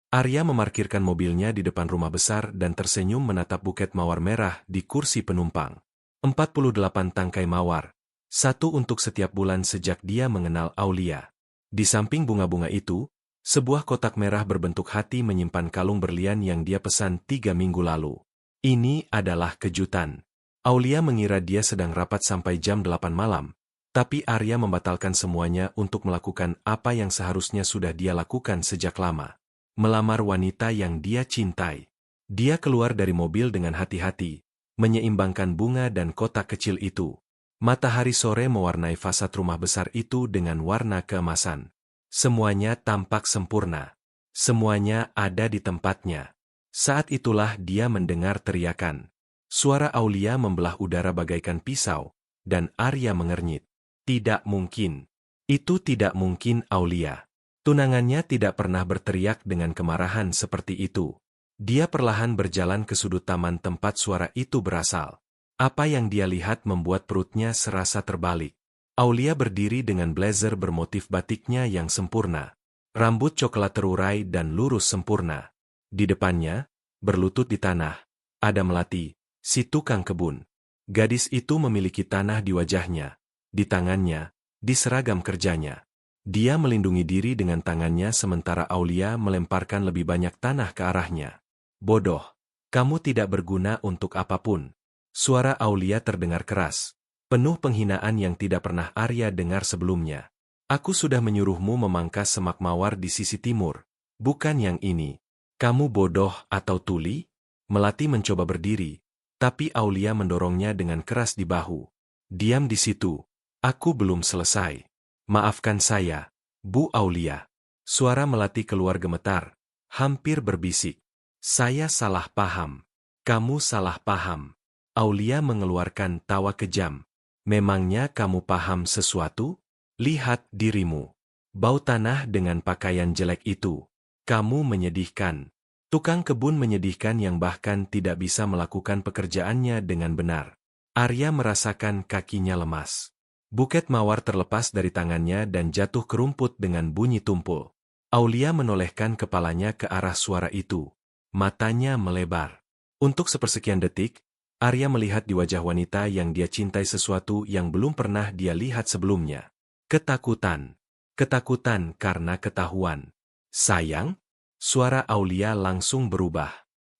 Arya memarkirkan mobilnya di depan rumah besar dan tersenyum menatap buket mawar merah di kursi penumpang. 48 tangkai mawar. Satu untuk setiap bulan sejak dia mengenal Aulia. Di samping bunga-bunga itu, sebuah kotak merah berbentuk hati menyimpan kalung berlian yang dia pesan 3 minggu lalu. Ini adalah kejutan. Aulia mengira dia sedang rapat sampai jam 8 malam, tapi Arya membatalkan semuanya untuk melakukan apa yang seharusnya sudah dia lakukan sejak lama. Melamar wanita yang dia cintai. Dia keluar dari mobil dengan hati-hati, menyeimbangkan bunga dan kotak kecil itu. Matahari sore mewarnai fasad rumah besar itu dengan warna keemasan. Semuanya tampak sempurna. Semuanya ada di tempatnya. Saat itulah dia mendengar teriakan. Suara Aulia membelah udara bagaikan pisau, dan Arya mengernyit. Tidak mungkin. Itu tidak mungkin Aulia. Tunangannya tidak pernah berteriak dengan kemarahan seperti itu. Dia perlahan berjalan ke sudut taman tempat suara itu berasal. Apa yang dia lihat membuat perutnya serasa terbalik. Aulia berdiri dengan blazer bermotif batiknya yang sempurna. Rambut coklat terurai dan lurus sempurna. Di depannya, berlutut di tanah, ada Melati, si tukang kebun. Gadis itu memiliki tanah di wajahnya, di tangannya, di seragam kerjanya. Dia melindungi diri dengan tangannya sementara Aulia melemparkan lebih banyak tanah ke arahnya. Bodoh, kamu tidak berguna untuk apapun. Suara Aulia terdengar keras, penuh penghinaan yang tidak pernah Arya dengar sebelumnya. Aku sudah menyuruhmu memangkas semak mawar di sisi timur, bukan yang ini. Kamu bodoh atau tuli? Melati mencoba berdiri, tapi Aulia mendorongnya dengan keras di bahu. Diam di situ, aku belum selesai. Maafkan saya, Bu Aulia. Suara Melati keluar gemetar, hampir berbisik. Saya salah paham. Kamu salah paham. Aulia mengeluarkan tawa kejam. Memangnya kamu paham sesuatu? Lihat dirimu. Bau tanah dengan pakaian jelek itu. Kamu menyedihkan. Tukang kebun menyedihkan yang bahkan tidak bisa melakukan pekerjaannya dengan benar. Arya merasakan kakinya lemas. Buket mawar terlepas dari tangannya dan jatuh ke rumput dengan bunyi tumpul. Aulia menolehkan kepalanya ke arah suara itu. Matanya melebar. Untuk sepersekian detik, Arya melihat di wajah wanita yang dia cintai sesuatu yang belum pernah dia lihat sebelumnya. Ketakutan. Ketakutan karena ketahuan. Sayang? Suara Aulia langsung berubah.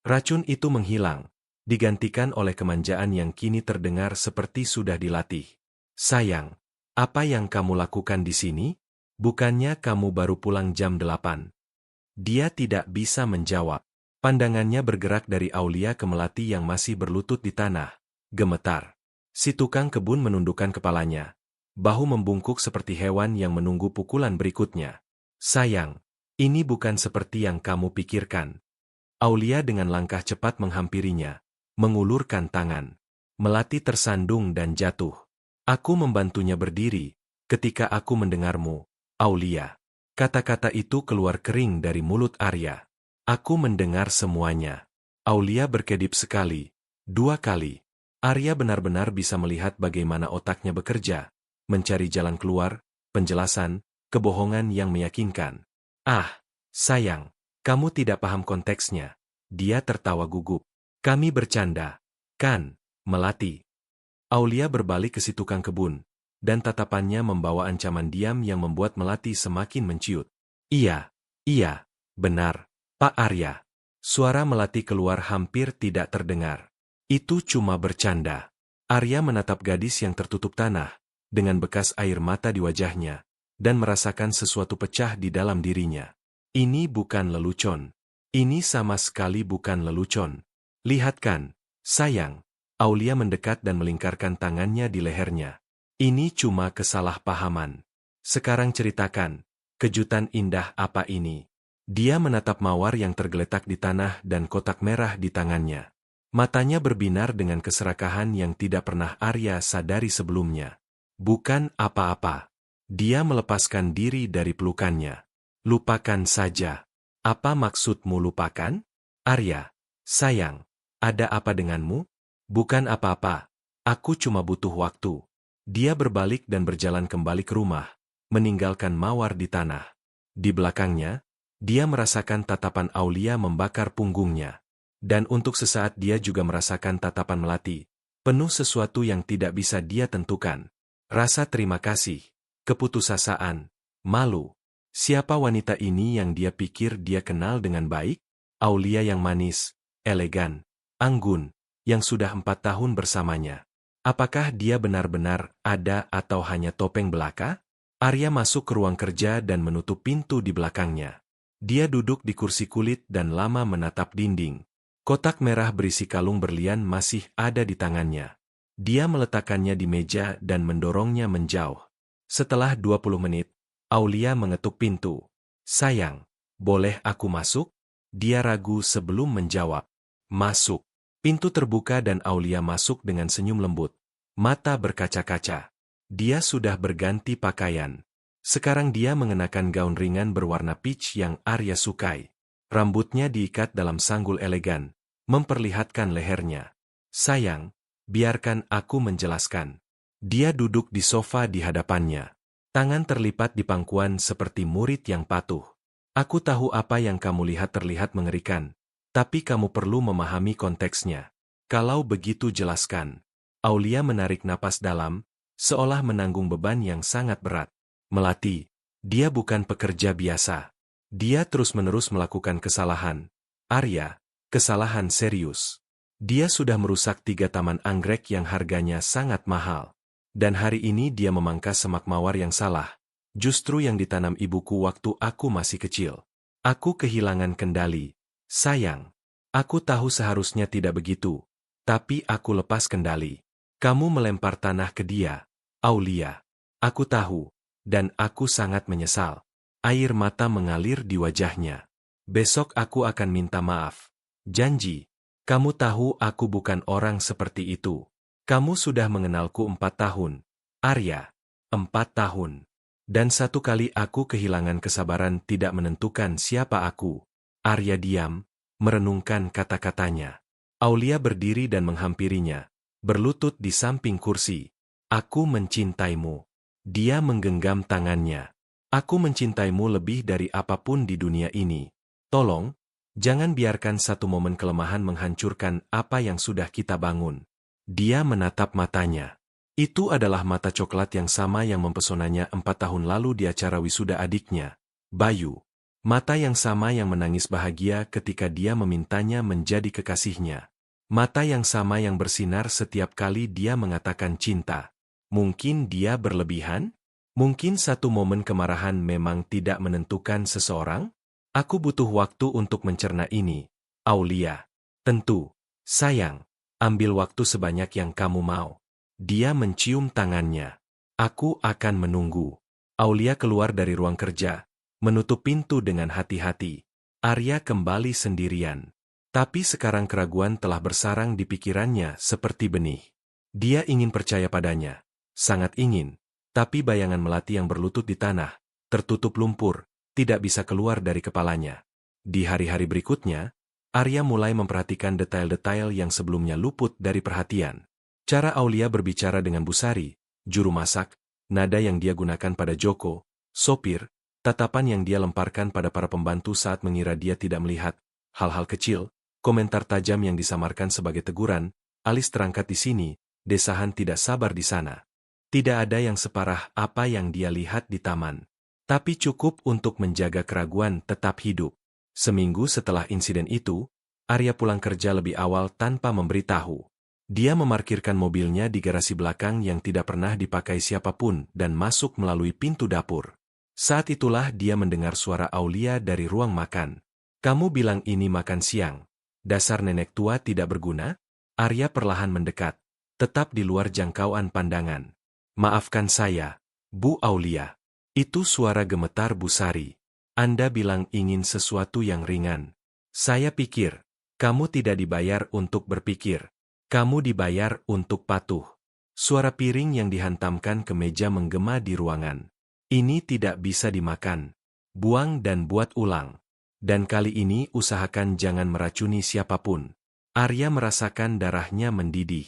Racun itu menghilang, digantikan oleh kemanjaan yang kini terdengar seperti sudah dilatih. Sayang, apa yang kamu lakukan di sini? Bukannya kamu baru pulang jam 8? Dia tidak bisa menjawab. Pandangannya bergerak dari Aulia ke Melati yang masih berlutut di tanah. Gemetar. Si tukang kebun menundukkan kepalanya. Bahu membungkuk seperti hewan yang menunggu pukulan berikutnya. Sayang, ini bukan seperti yang kamu pikirkan. Aulia dengan langkah cepat menghampirinya, mengulurkan tangan. Melati tersandung dan jatuh. Aku membantunya berdiri, ketika aku mendengarmu, Aulia. Kata-kata itu keluar kering dari mulut Arya. Aku mendengar semuanya. Aulia berkedip sekali, 2 kali. Arya benar-benar bisa melihat bagaimana otaknya bekerja, mencari jalan keluar, penjelasan, kebohongan yang meyakinkan. Ah, sayang, kamu tidak paham konteksnya. Dia tertawa gugup. Kami bercanda, kan, Melati? Aulia berbalik ke si tukang kebun, dan tatapannya membawa ancaman diam yang membuat Melati semakin menciut. Iya, benar, Pak Arya. Suara Melati keluar hampir tidak terdengar. Itu cuma bercanda. Arya menatap gadis yang tertutup tanah, dengan bekas air mata di wajahnya, dan merasakan sesuatu pecah di dalam dirinya. Ini bukan lelucon. Ini sama sekali bukan lelucon. Lihat kan, sayang. Aulia mendekat dan melingkarkan tangannya di lehernya. Ini cuma kesalahpahaman. Sekarang ceritakan, kejutan indah apa ini? Dia menatap mawar yang tergeletak di tanah dan kotak merah di tangannya. Matanya berbinar dengan keserakahan yang tidak pernah Arya sadari sebelumnya. Bukan apa-apa. Dia melepaskan diri dari pelukannya. Lupakan saja. Apa maksudmu lupakan? Arya, sayang, ada apa denganmu? Bukan apa-apa, aku cuma butuh waktu. Dia berbalik dan berjalan kembali ke rumah, meninggalkan mawar di tanah. Di belakangnya, Dia merasakan tatapan Aulia membakar punggungnya. Dan untuk sesaat dia juga merasakan tatapan melati, penuh sesuatu yang tidak bisa dia tentukan. Rasa terima kasih, keputusasaan, malu. Siapa wanita ini yang dia pikir dia kenal dengan baik? Aulia yang manis, elegan, anggun, yang sudah 4 tahun bersamanya. Apakah dia benar-benar ada atau hanya topeng belaka? Arya masuk ke ruang kerja dan menutup pintu di belakangnya. Dia duduk di kursi kulit dan lama menatap dinding. Kotak merah berisi kalung berlian masih ada di tangannya. Dia meletakkannya di meja dan mendorongnya menjauh. Setelah 20 menit, Aulia mengetuk pintu. Sayang, boleh aku masuk? Dia ragu sebelum menjawab. Masuk. Pintu terbuka dan Aulia masuk dengan senyum lembut. Mata berkaca-kaca. Dia sudah berganti pakaian. Sekarang dia mengenakan gaun ringan berwarna peach yang Arya sukai. Rambutnya diikat dalam sanggul elegan, memperlihatkan lehernya. Sayang, biarkan aku menjelaskan. Dia duduk di sofa di hadapannya. Tangan terlipat di pangkuan seperti murid yang patuh. Aku tahu apa yang kamu lihat terlihat mengerikan, tapi kamu perlu memahami konteksnya. Kalau begitu jelaskan. Aulia menarik napas dalam, seolah menanggung beban yang sangat berat. Melati, dia bukan pekerja biasa. Dia terus-menerus melakukan kesalahan. Arya, kesalahan serius. Dia sudah merusak 3 taman anggrek yang harganya sangat mahal. Dan hari ini dia memangkas semak mawar yang salah. Justru yang ditanam ibuku waktu aku masih kecil. Aku kehilangan kendali. Sayang, aku tahu seharusnya tidak begitu. Tapi aku lepas kendali. Kamu melempar tanah ke dia, Aulia. Aku tahu. Dan aku sangat menyesal. Air mata mengalir di wajahnya. Besok aku akan minta maaf. Janji. Kamu tahu aku bukan orang seperti itu. Kamu sudah mengenalku 4 tahun. Arya, 4 tahun. Dan 1 kali aku kehilangan kesabaran tidak menentukan siapa aku. Arya diam, merenungkan kata-katanya. Aulia berdiri dan menghampirinya, berlutut di samping kursi. Aku mencintaimu. Dia menggenggam tangannya. Aku mencintaimu lebih dari apapun di dunia ini. Tolong, jangan biarkan satu momen kelemahan menghancurkan apa yang sudah kita bangun. Dia menatap matanya. Itu adalah mata coklat yang sama yang mempesonanya 4 tahun lalu di acara wisuda adiknya, Bayu. Mata yang sama yang menangis bahagia ketika dia memintanya menjadi kekasihnya. Mata yang sama yang bersinar setiap kali dia mengatakan cinta. Mungkin dia berlebihan? Mungkin satu momen kemarahan memang tidak menentukan seseorang? Aku butuh waktu untuk mencerna ini, Aulia. Tentu, sayang, ambil waktu sebanyak yang kamu mau. Dia mencium tangannya. Aku akan menunggu. Aulia keluar dari ruang kerja, menutup pintu dengan hati-hati. Arya kembali sendirian. Tapi sekarang keraguan telah bersarang di pikirannya seperti benih. Dia ingin percaya padanya. Sangat ingin, tapi bayangan melati yang berlutut di tanah, tertutup lumpur, tidak bisa keluar dari kepalanya. Di hari-hari berikutnya, Arya mulai memperhatikan detail-detail yang sebelumnya luput dari perhatian. Cara Aulia berbicara dengan Busari, juru masak, nada yang dia gunakan pada Joko, sopir, tatapan yang dia lemparkan pada para pembantu saat mengira dia tidak melihat, hal-hal kecil, komentar tajam yang disamarkan sebagai teguran, alis terangkat di sini, desahan tidak sabar di sana. Tidak ada yang separah apa yang dia lihat di taman. Tapi cukup untuk menjaga keraguan tetap hidup. Seminggu setelah insiden itu, Arya pulang kerja lebih awal tanpa memberitahu. Dia memarkirkan mobilnya di garasi belakang yang tidak pernah dipakai siapapun dan masuk melalui pintu dapur. Saat itulah dia mendengar suara Aulia dari ruang makan. Kamu bilang ini makan siang. Dasar nenek tua tidak berguna? Arya perlahan mendekat, tetap di luar jangkauan pandangan. Maafkan saya, Bu Aulia. Itu suara gemetar Busari. Anda bilang ingin sesuatu yang ringan. Saya pikir, kamu tidak dibayar untuk berpikir. Kamu dibayar untuk patuh. Suara piring yang dihantamkan ke meja menggema di ruangan. Ini tidak bisa dimakan. Buang dan buat ulang. Dan kali ini usahakan jangan meracuni siapapun. Arya merasakan darahnya mendidih.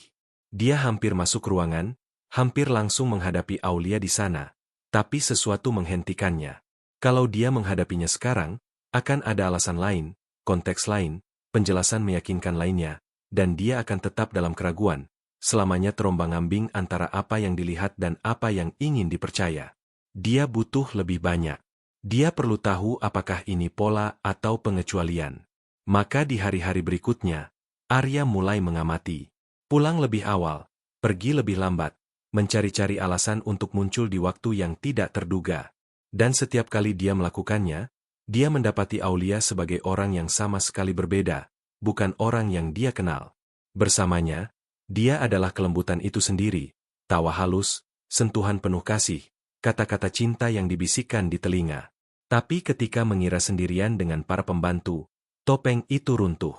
Dia hampir masuk ruangan, hampir langsung menghadapi Aulia di sana, tapi sesuatu menghentikannya. Kalau dia menghadapinya sekarang, Akan ada alasan lain, konteks lain, penjelasan meyakinkan lainnya, dan dia akan tetap dalam keraguan, selamanya terombang-ambing antara apa yang dilihat dan apa yang ingin dipercaya. Dia butuh lebih banyak. Dia perlu tahu apakah ini pola atau pengecualian. Maka di hari-hari berikutnya, Arya mulai mengamati. Pulang lebih awal, pergi lebih lambat, mencari-cari alasan untuk muncul di waktu yang tidak terduga. Dan setiap kali dia melakukannya, dia mendapati Aulia sebagai orang yang sama sekali berbeda, bukan orang yang dia kenal. Bersamanya, dia adalah kelembutan itu sendiri, tawa halus, sentuhan penuh kasih, kata-kata cinta yang dibisikkan di telinga. Tapi ketika mengira sendirian dengan para pembantu, topeng itu runtuh.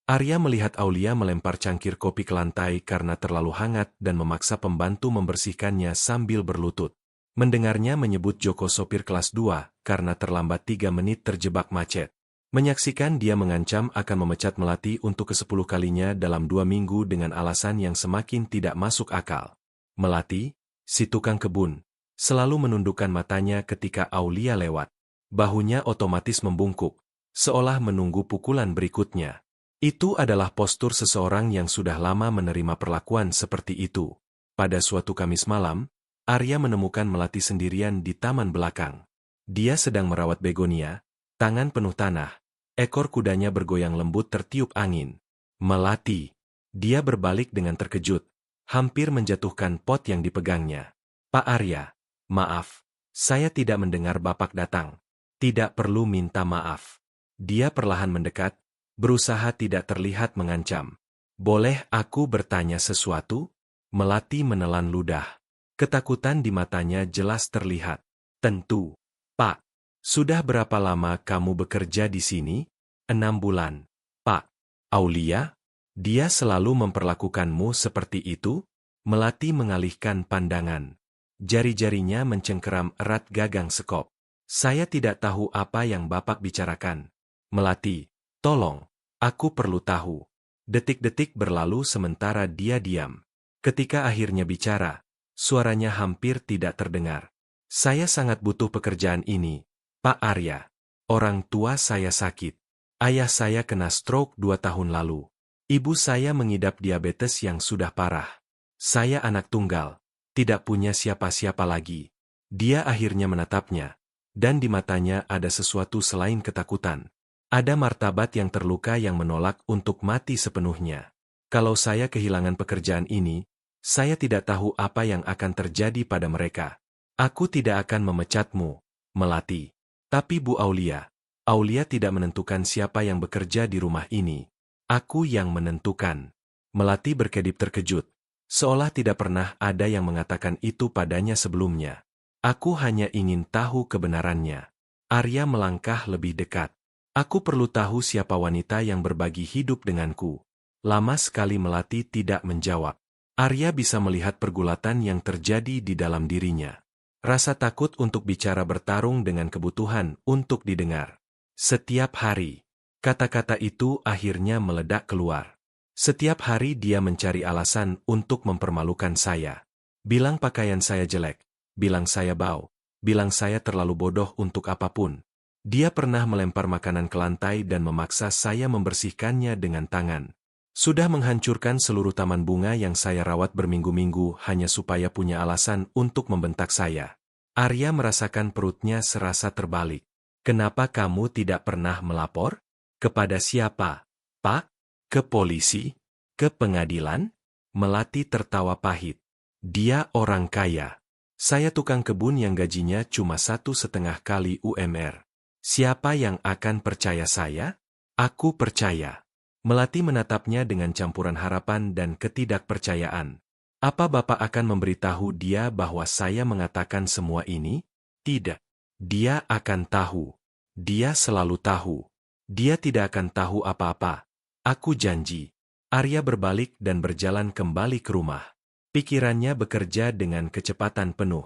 Arya melihat Aulia melempar cangkir kopi ke lantai karena terlalu hangat dan memaksa pembantu membersihkannya sambil berlutut. Mendengarnya menyebut Joko sopir kelas 2 karena terlambat 3 menit terjebak macet. Menyaksikan dia mengancam akan memecat Melati untuk ke-10 kalinya dalam 2 minggu dengan alasan yang semakin tidak masuk akal. Melati, si tukang kebun, selalu menundukkan matanya ketika Aulia lewat. Bahunya otomatis membungkuk, seolah menunggu pukulan berikutnya. Itu adalah postur seseorang yang sudah lama menerima perlakuan seperti itu. Pada suatu Kamis malam, Arya menemukan Melati sendirian di taman belakang. Dia sedang merawat begonia, tangan penuh tanah, ekor kudanya bergoyang lembut tertiup angin. Melati. Dia berbalik dengan terkejut, hampir menjatuhkan pot yang dipegangnya. Pak Arya, maaf, saya tidak mendengar Bapak datang. Tidak perlu minta maaf. Dia perlahan mendekat, berusaha tidak terlihat mengancam. Boleh aku bertanya sesuatu? Melati menelan ludah. Ketakutan di matanya jelas terlihat. Tentu. Pak, sudah berapa lama kamu bekerja di sini? 6 bulan. Pak, Aulia? Dia selalu memperlakukanmu seperti itu? Melati mengalihkan pandangan. Jari-jarinya mencengkeram erat gagang sekop. Saya tidak tahu apa yang Bapak bicarakan. Melati, tolong, aku perlu tahu. Detik-detik berlalu sementara dia diam. Ketika akhirnya bicara, suaranya hampir tidak terdengar. Saya sangat butuh pekerjaan ini, Pak Arya. Orang tua saya sakit. Ayah saya kena stroke 2 tahun lalu. Ibu saya mengidap diabetes yang sudah parah. Saya anak tunggal, tidak punya siapa-siapa lagi. Dia akhirnya menatapnya, dan di matanya ada sesuatu selain ketakutan. Ada martabat yang terluka yang menolak untuk mati sepenuhnya. Kalau saya kehilangan pekerjaan ini, saya tidak tahu apa yang akan terjadi pada mereka. Aku tidak akan memecatmu, Melati. Tapi Bu Aulia, Aulia tidak menentukan siapa yang bekerja di rumah ini. Aku yang menentukan. Melati berkedip terkejut, seolah tidak pernah ada yang mengatakan itu padanya sebelumnya. Aku hanya ingin tahu kebenarannya. Arya melangkah lebih dekat. Aku perlu tahu siapa wanita yang berbagi hidup denganku. Lama sekali Melati tidak menjawab. Arya bisa melihat pergulatan yang terjadi di dalam dirinya. Rasa takut untuk bicara bertarung dengan kebutuhan untuk didengar. Setiap hari, kata-kata itu akhirnya meledak keluar. Setiap hari dia mencari alasan untuk mempermalukan saya. Bilang pakaian saya jelek, bilang saya bau, bilang saya terlalu bodoh untuk apapun. Dia pernah melempar makanan ke lantai dan memaksa saya membersihkannya dengan tangan. Sudah menghancurkan seluruh taman bunga yang saya rawat berminggu-minggu hanya supaya punya alasan untuk membentak saya. Arya merasakan perutnya serasa terbalik. Kenapa kamu tidak pernah melapor? Kepada siapa? Pak? Ke polisi? Ke pengadilan? Melati tertawa pahit. Dia orang kaya. Saya tukang kebun yang gajinya cuma 1,5 kali UMR. Siapa yang akan percaya saya? Aku percaya. Melati menatapnya dengan campuran harapan dan ketidakpercayaan. Apa Bapak akan memberitahu dia bahwa saya mengatakan semua ini? Tidak. Dia akan tahu. Dia selalu tahu. Dia tidak akan tahu apa-apa. Aku janji. Arya berbalik dan berjalan kembali ke rumah. Pikirannya bekerja dengan kecepatan penuh.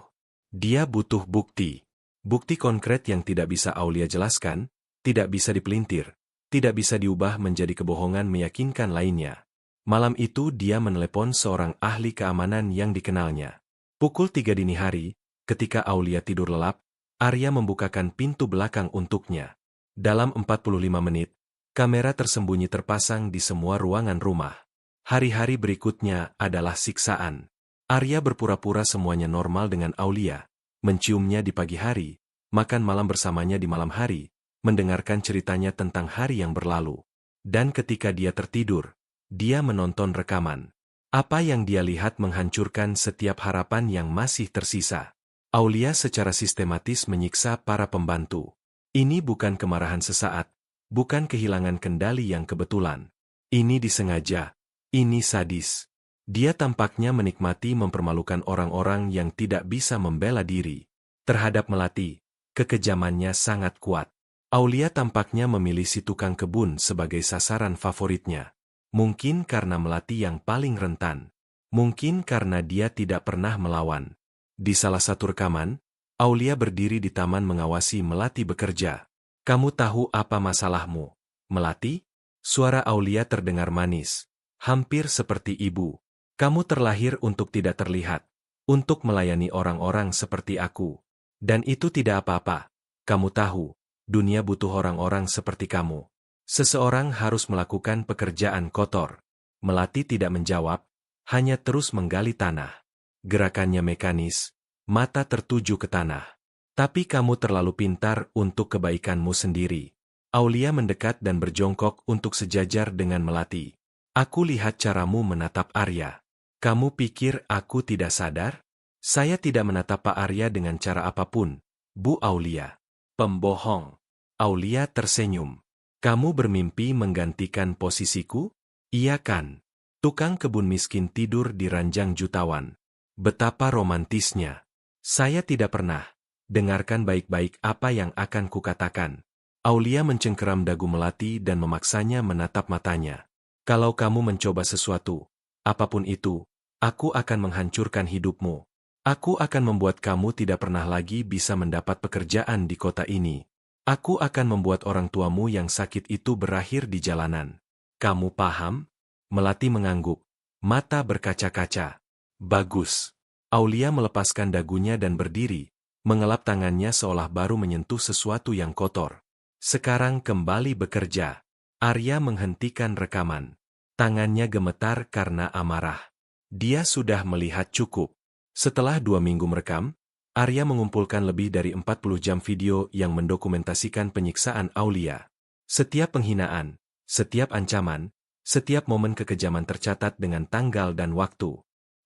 Dia butuh bukti. Bukti konkret yang tidak bisa Aulia jelaskan, tidak bisa dipelintir, tidak bisa diubah menjadi kebohongan meyakinkan lainnya. Malam itu dia menelepon seorang ahli keamanan yang dikenalnya. Pukul 3 dini hari, ketika Aulia tidur lelap, Arya membukakan pintu belakang untuknya. Dalam 45 menit, kamera tersembunyi terpasang di semua ruangan rumah. Hari-hari berikutnya adalah siksaan. Arya berpura-pura semuanya normal dengan Aulia, menciumnya di pagi hari, makan malam bersamanya di malam hari, mendengarkan ceritanya tentang hari yang berlalu. Dan ketika dia tertidur, dia menonton rekaman. Apa yang dia lihat menghancurkan setiap harapan yang masih tersisa. Aulia secara sistematis menyiksa para pembantu. Ini bukan kemarahan sesaat, bukan kehilangan kendali yang kebetulan. Ini disengaja, ini sadis. Dia tampaknya menikmati mempermalukan orang-orang yang tidak bisa membela diri. Terhadap Melati, kekejamannya sangat kuat. Aulia tampaknya memilih si tukang kebun sebagai sasaran favoritnya. Mungkin karena Melati yang paling rentan. Mungkin karena dia tidak pernah melawan. Di salah satu rekaman, Aulia berdiri di taman mengawasi Melati bekerja. "Kamu tahu apa masalahmu, Melati?" Suara Aulia terdengar manis, hampir seperti ibu. "Kamu terlahir untuk tidak terlihat, untuk melayani orang-orang seperti aku. Dan itu tidak apa-apa. Kamu tahu, dunia butuh orang-orang seperti kamu. Seseorang harus melakukan pekerjaan kotor." Melati tidak menjawab, hanya terus menggali tanah. Gerakannya mekanis, mata tertuju ke tanah. "Tapi kamu terlalu pintar untuk kebaikanmu sendiri." Aulia mendekat dan berjongkok untuk sejajar dengan Melati. "Aku lihat caramu menatap Arya. Kamu pikir aku tidak sadar? Saya tidak menatap Pak Arya dengan cara apapun, Bu Aulia." "Pembohong." Aulia tersenyum. "Kamu bermimpi menggantikan posisiku? Iya kan? Tukang kebun miskin tidur di ranjang jutawan. Betapa romantisnya." "Saya tidak pernah." "Dengarkan baik-baik apa yang akan kukatakan." Aulia mencengkeram dagu Melati dan memaksanya menatap matanya. "Kalau kamu mencoba sesuatu, apapun itu, aku akan menghancurkan hidupmu. Aku akan membuat kamu tidak pernah lagi bisa mendapat pekerjaan di kota ini. Aku akan membuat orang tuamu yang sakit itu berakhir di jalanan. Kamu paham?" Melati mengangguk, mata berkaca-kaca. "Bagus." Aulia melepaskan dagunya dan berdiri, mengelap tangannya seolah baru menyentuh sesuatu yang kotor. "Sekarang kembali bekerja." Arya menghentikan rekaman. Tangannya gemetar karena amarah. Dia sudah melihat cukup. Setelah 2 minggu merekam, Arya mengumpulkan lebih dari 40 jam video yang mendokumentasikan penyiksaan Aulia. Setiap penghinaan, setiap ancaman, setiap momen kekejaman tercatat dengan tanggal dan waktu.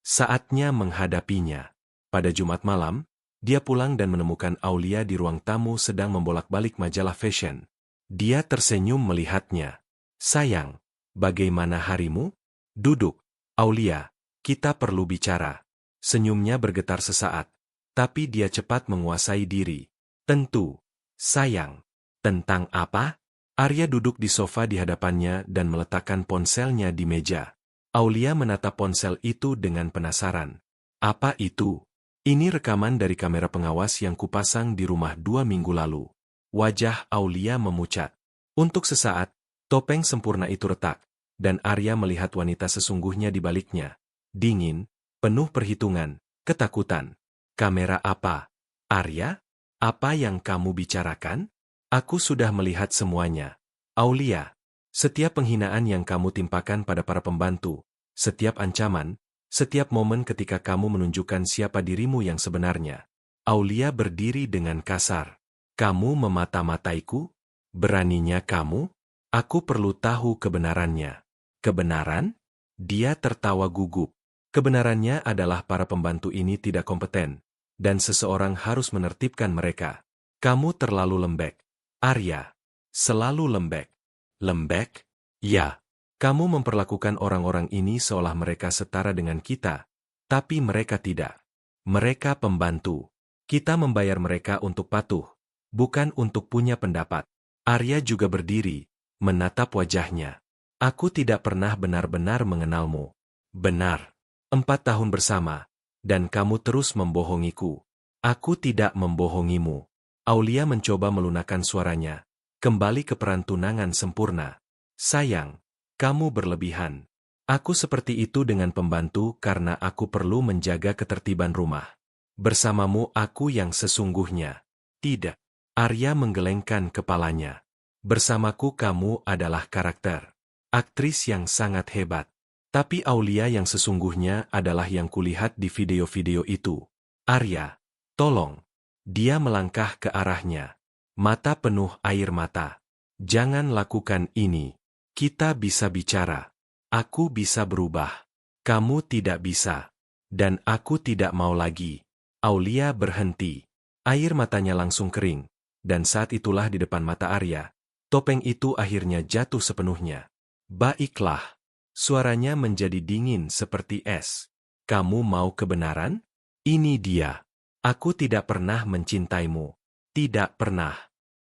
Saatnya menghadapinya. Pada Jumat malam, dia pulang dan menemukan Aulia di ruang tamu sedang membolak-balik majalah fashion. Dia tersenyum melihatnya. "Sayang, bagaimana harimu?" "Duduk, Aulia, kita perlu bicara." Senyumnya bergetar sesaat. Tapi dia cepat menguasai diri. "Tentu, sayang." "Tentang apa?" Arya duduk di sofa di hadapannya dan meletakkan ponselnya di meja. Aulia menatap ponsel itu dengan penasaran. "Apa itu?" "Ini rekaman dari kamera pengawas yang kupasang di rumah 2 minggu lalu." Wajah Aulia memucat. Untuk sesaat, topeng sempurna itu retak, dan Arya melihat wanita sesungguhnya di baliknya. Dingin, penuh perhitungan, ketakutan. "Kamera apa, Arya? Apa yang kamu bicarakan?" "Aku sudah melihat semuanya, Aulia. Setiap penghinaan yang kamu timpakan pada para pembantu, setiap ancaman, setiap momen ketika kamu menunjukkan siapa dirimu yang sebenarnya." Aulia berdiri dengan kasar. "Kamu memata-mataiku? Beraninya kamu? Aku perlu tahu kebenarannya." "Kebenaran?" Dia tertawa gugup. "Kebenarannya adalah para pembantu ini tidak kompeten, dan seseorang harus menertibkan mereka. Kamu terlalu lembek, Arya. Selalu lembek." "Lembek?" "Ya. Kamu memperlakukan orang-orang ini seolah mereka setara dengan kita, tapi mereka tidak. Mereka pembantu. Kita membayar mereka untuk patuh, bukan untuk punya pendapat." Arya juga berdiri, menatap wajahnya. "Aku tidak pernah benar-benar mengenalmu." "Benar. 4 tahun bersama, dan kamu terus membohongiku." "Aku tidak membohongimu." Aulia mencoba melunakkan suaranya, kembali ke peran tunangan sempurna. "Sayang, kamu berlebihan. Aku seperti itu dengan pembantu karena aku perlu menjaga ketertiban rumah. Bersamamu aku yang sesungguhnya." "Tidak." Arya menggelengkan kepalanya. Bersamaku kamu adalah karakter. Aktris yang sangat hebat. Tapi Aulia yang sesungguhnya adalah yang kulihat di video-video itu. Arya, tolong. Dia melangkah ke arahnya. Mata penuh air mata. Jangan lakukan ini. Kita bisa bicara. Aku bisa berubah. Kamu tidak bisa. Dan aku tidak mau lagi. Aulia berhenti. Air matanya langsung kering. Dan saat itulah di depan mata Arya, topeng itu akhirnya jatuh sepenuhnya. Baiklah. Suaranya menjadi dingin seperti es. Kamu mau kebenaran? Ini dia. Aku tidak pernah mencintaimu. Tidak pernah.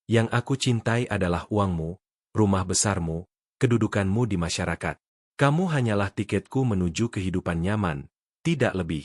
Yang aku cintai adalah uangmu, rumah besarmu, kedudukanmu di masyarakat. Kamu hanyalah tiketku menuju kehidupan nyaman, tidak lebih.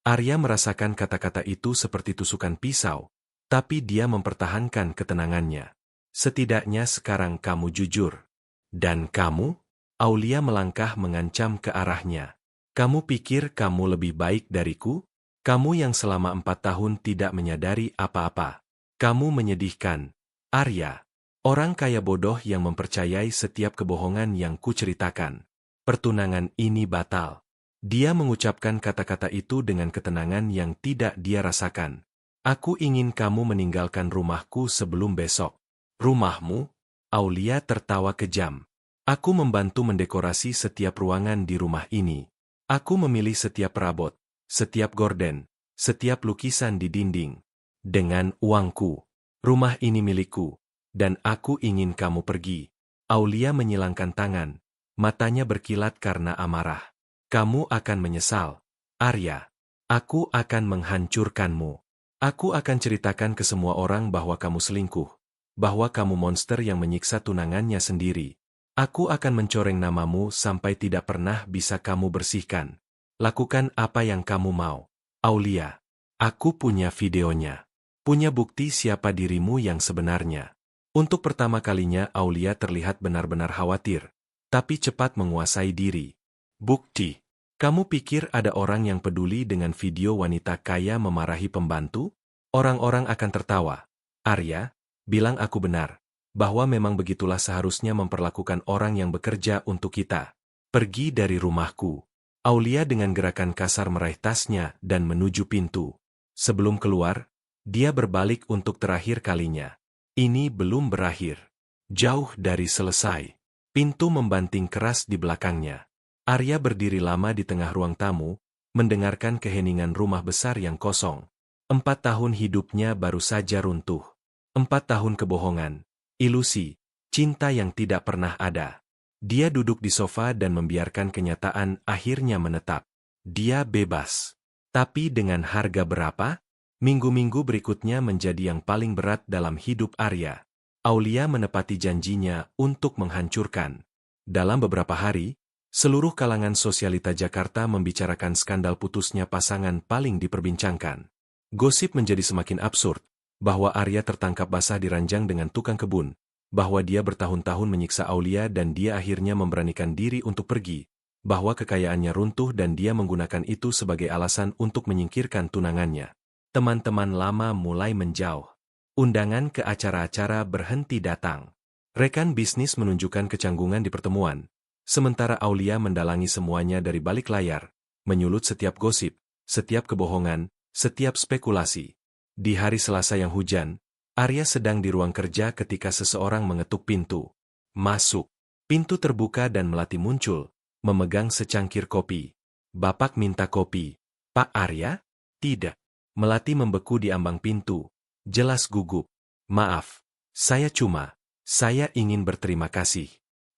Arya merasakan kata-kata itu seperti tusukan pisau, tapi dia mempertahankan ketenangannya. Setidaknya sekarang kamu jujur. Dan kamu? Aulia melangkah mengancam ke arahnya. Kamu pikir kamu lebih baik dariku? Kamu yang selama 4 tahun tidak menyadari apa-apa. Kamu menyedihkan. Arya, orang kaya bodoh yang mempercayai setiap kebohongan yang kuceritakan. Pertunangan ini batal. Dia mengucapkan kata-kata itu dengan ketenangan yang tidak dia rasakan. Aku ingin kamu meninggalkan rumahku sebelum besok. Rumahmu? Aulia tertawa kejam. Aku membantu mendekorasi setiap ruangan di rumah ini. Aku memilih setiap perabot, setiap gorden, setiap lukisan di dinding. Dengan uangku. Rumah ini milikku. Dan aku ingin kamu pergi. Aulia menyilangkan tangan. Matanya berkilat karena amarah. Kamu akan menyesal. Arya. Aku akan menghancurkanmu. Aku akan ceritakan ke semua orang bahwa kamu selingkuh. Bahwa kamu monster yang menyiksa tunangannya sendiri. Aku akan mencoreng namamu sampai tidak pernah bisa kamu bersihkan. Lakukan apa yang kamu mau. Aulia, aku punya videonya. Punya bukti siapa dirimu yang sebenarnya. Untuk pertama kalinya Aulia terlihat benar-benar khawatir, tapi cepat menguasai diri. Bukti. Kamu pikir ada orang yang peduli dengan video wanita kaya memarahi pembantu? Orang-orang akan tertawa. Arya, bilang aku benar. Bahwa memang begitulah seharusnya memperlakukan orang yang bekerja untuk kita. Pergi dari rumahku. Aulia dengan gerakan kasar meraih tasnya dan menuju pintu. Sebelum keluar, dia berbalik untuk terakhir kalinya. Ini belum berakhir. Jauh dari selesai. Pintu membanting keras di belakangnya. Arya berdiri lama di tengah ruang tamu, mendengarkan keheningan rumah besar yang kosong. 4 tahun hidupnya baru saja runtuh. 4 tahun kebohongan. Ilusi, cinta yang tidak pernah ada. Dia duduk di sofa dan membiarkan kenyataan akhirnya menetap. Dia bebas. Tapi dengan harga berapa? Minggu-minggu berikutnya menjadi yang paling berat dalam hidup Arya. Aulia menepati janjinya untuk menghancurkan. Dalam beberapa hari, seluruh kalangan sosialita Jakarta membicarakan skandal putusnya pasangan paling diperbincangkan. Gosip menjadi semakin absurd. Bahwa Arya tertangkap basah di ranjang dengan tukang kebun, bahwa dia bertahun-tahun menyiksa Aulia dan dia akhirnya memberanikan diri untuk pergi, bahwa kekayaannya runtuh dan dia menggunakan itu sebagai alasan untuk menyingkirkan tunangannya. Teman-teman lama mulai menjauh. Undangan ke acara-acara berhenti datang. Rekan bisnis menunjukkan kecanggungan di pertemuan, sementara Aulia mendalangi semuanya dari balik layar, menyulut setiap gosip, setiap kebohongan, setiap spekulasi. Di hari Selasa yang hujan, Arya sedang di ruang kerja ketika seseorang mengetuk pintu. Masuk. Pintu terbuka dan Melati muncul, memegang secangkir kopi. Bapak minta kopi. Pak Arya? Tidak. Melati membeku di ambang pintu. Jelas gugup. Maaf. Saya ingin berterima kasih.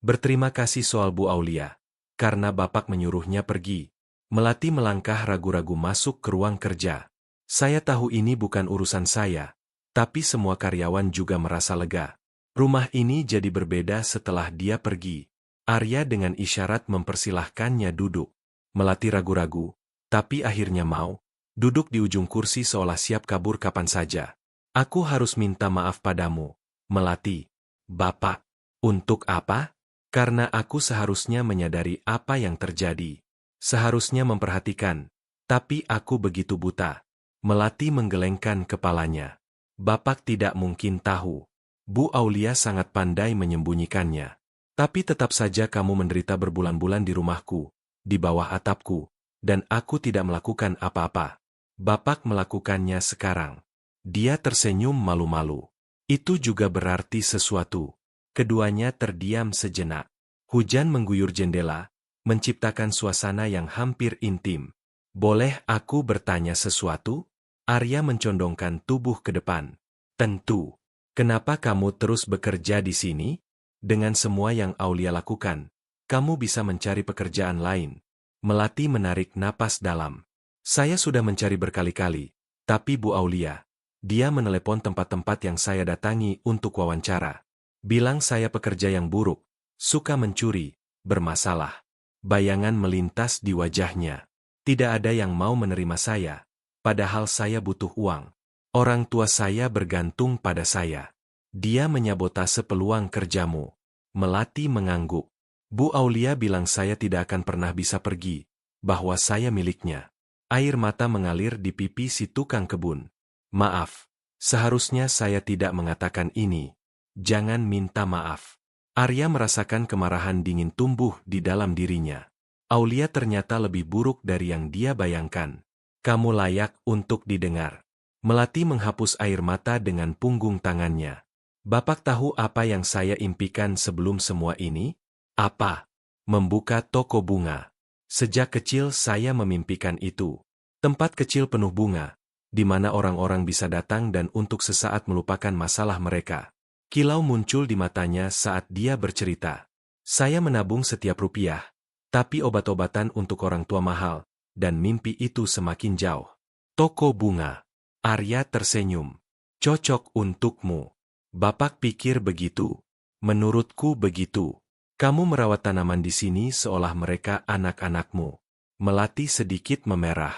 Berterima kasih soal Bu Aulia. Karena Bapak menyuruhnya pergi. Melati melangkah ragu-ragu masuk ke ruang kerja. Saya tahu ini bukan urusan saya, tapi semua karyawan juga merasa lega. Rumah ini jadi berbeda setelah dia pergi. Arya dengan isyarat mempersilahkannya duduk. Melati ragu-ragu, tapi akhirnya mau. Duduk di ujung kursi seolah siap kabur kapan saja. Aku harus minta maaf padamu, Melati. Bapak, untuk apa? Karena aku seharusnya menyadari apa yang terjadi. Seharusnya memperhatikan, tapi aku begitu buta. Melati menggelengkan kepalanya. Bapak tidak mungkin tahu. Bu Aulia sangat pandai menyembunyikannya. Tapi tetap saja kamu menderita berbulan-bulan di rumahku, di bawah atapku, dan aku tidak melakukan apa-apa. Bapak melakukannya sekarang. Dia tersenyum malu-malu. Itu juga berarti sesuatu. Keduanya terdiam sejenak. Hujan mengguyur jendela, menciptakan suasana yang hampir intim. Boleh aku bertanya sesuatu? Arya mencondongkan tubuh ke depan. Tentu. Kenapa kamu terus bekerja di sini? Dengan semua yang Aulia lakukan, kamu bisa mencari pekerjaan lain. Melati menarik napas dalam. Saya sudah mencari berkali-kali, tapi Bu Aulia, dia menelepon tempat-tempat yang saya datangi untuk wawancara. Bilang saya pekerja yang buruk, suka mencuri, bermasalah. Bayangan melintas di wajahnya. Tidak ada yang mau menerima saya, padahal saya butuh uang. Orang tua saya bergantung pada saya. Dia menyabotase peluang kerjamu. Melati mengangguk. Bu Aulia bilang saya tidak akan pernah bisa pergi, bahwa saya miliknya. Air mata mengalir di pipi si tukang kebun. Maaf, seharusnya saya tidak mengatakan ini. Jangan minta maaf. Arya merasakan kemarahan dingin tumbuh di dalam dirinya. Aulia ternyata lebih buruk dari yang dia bayangkan. Kamu layak untuk didengar. Melati menghapus air mata dengan punggung tangannya. Bapak tahu apa yang saya impikan sebelum semua ini? Apa? Membuka toko bunga. Sejak kecil saya memimpikan itu. Tempat kecil penuh bunga, di mana orang-orang bisa datang dan untuk sesaat melupakan masalah mereka. Kilau muncul di matanya saat dia bercerita. Saya menabung setiap rupiah, tapi obat-obatan untuk orang tua mahal, dan mimpi itu semakin jauh. Toko bunga. Arya tersenyum. Cocok untukmu. Bapak pikir begitu. Menurutku begitu. Kamu merawat tanaman di sini seolah mereka anak-anakmu. Melati sedikit memerah.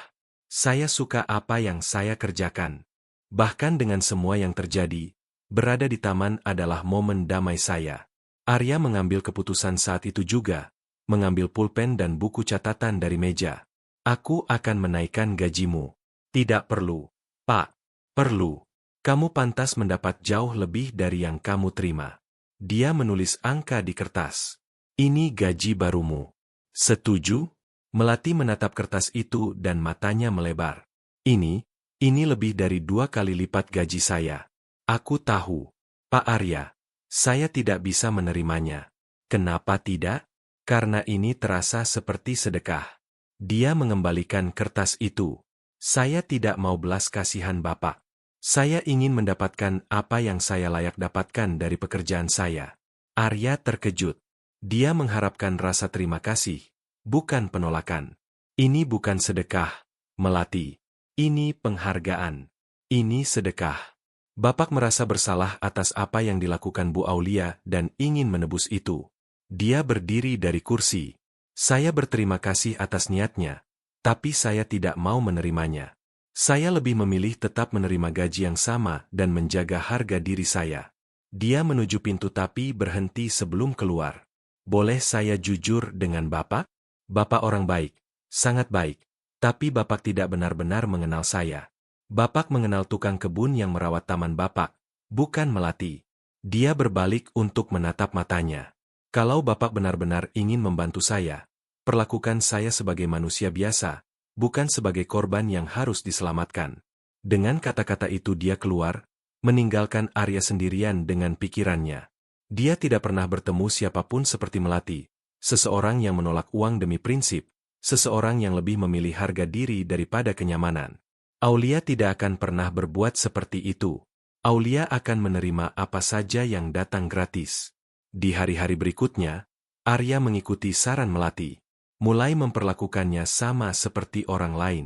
Saya suka apa yang saya kerjakan. Bahkan dengan semua yang terjadi, berada di taman adalah momen damai saya. Arya mengambil keputusan saat itu juga, mengambil pulpen dan buku catatan dari meja. Aku akan menaikkan gajimu. Tidak perlu, Pak. Perlu. Kamu pantas mendapat jauh lebih dari yang kamu terima. Dia menulis angka di kertas. Ini gaji barumu. Setuju? Melati menatap kertas itu dan matanya melebar. Ini lebih dari 2 kali lipat gaji saya. Aku tahu, Pak Arya. Saya tidak bisa menerimanya. Kenapa tidak? Karena ini terasa seperti sedekah. Dia mengembalikan kertas itu. Saya tidak mau belas kasihan Bapak. Saya ingin mendapatkan apa yang saya layak dapatkan dari pekerjaan saya. Arya terkejut. Dia mengharapkan rasa terima kasih, bukan penolakan. Ini bukan sedekah, Melati. Ini penghargaan. Ini sedekah. Bapak merasa bersalah atas apa yang dilakukan Bu Aulia dan ingin menebus itu. Dia berdiri dari kursi. Saya berterima kasih atas niatnya, tapi saya tidak mau menerimanya. Saya lebih memilih tetap menerima gaji yang sama dan menjaga harga diri saya. Dia menuju pintu tapi berhenti sebelum keluar. Boleh saya jujur dengan Bapak? Bapak orang baik, sangat baik. Tapi Bapak tidak benar-benar mengenal saya. Bapak mengenal tukang kebun yang merawat taman Bapak, bukan Melati. Dia berbalik untuk menatap matanya. Kalau Bapak benar-benar ingin membantu saya, perlakukan saya sebagai manusia biasa, bukan sebagai korban yang harus diselamatkan. Dengan kata-kata itu dia keluar, meninggalkan Arya sendirian dengan pikirannya. Dia tidak pernah bertemu siapapun seperti Melati, seseorang yang menolak uang demi prinsip, seseorang yang lebih memilih harga diri daripada kenyamanan. Aulia tidak akan pernah berbuat seperti itu. Aulia akan menerima apa saja yang datang gratis. Di hari-hari berikutnya, Arya mengikuti saran Melati. Mulai memperlakukannya sama seperti orang lain.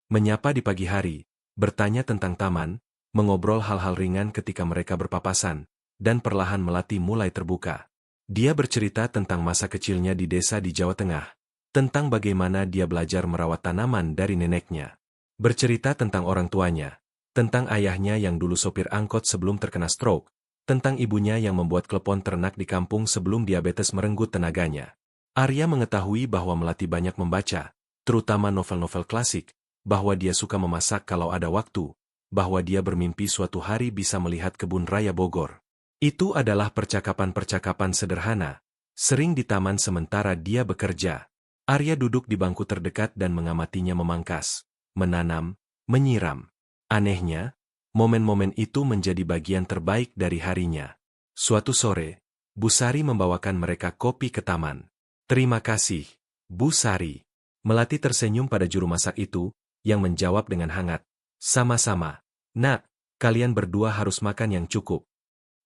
Menyapa di pagi hari, bertanya tentang taman, mengobrol hal-hal ringan ketika mereka berpapasan, dan perlahan Melati mulai terbuka. Dia bercerita tentang masa kecilnya di desa di Jawa Tengah, tentang bagaimana dia belajar merawat tanaman dari neneknya. Bercerita tentang orang tuanya, tentang ayahnya yang dulu sopir angkot sebelum terkena stroke, tentang ibunya yang membuat klepon ternak di kampung sebelum diabetes merenggut tenaganya. Arya mengetahui bahwa Melati banyak membaca, terutama novel-novel klasik, bahwa dia suka memasak kalau ada waktu, bahwa dia bermimpi suatu hari bisa melihat kebun raya Bogor. Itu adalah percakapan-percakapan sederhana, sering di taman sementara dia bekerja. Arya duduk di bangku terdekat dan mengamatinya memangkas, menanam, menyiram. Anehnya, momen-momen itu menjadi bagian terbaik dari harinya. Suatu sore, Bu Sari membawakan mereka kopi ke taman. Terima kasih, Bu Sari. Melati tersenyum pada juru masak itu, yang menjawab dengan hangat. Sama-sama. Nak, kalian berdua harus makan yang cukup.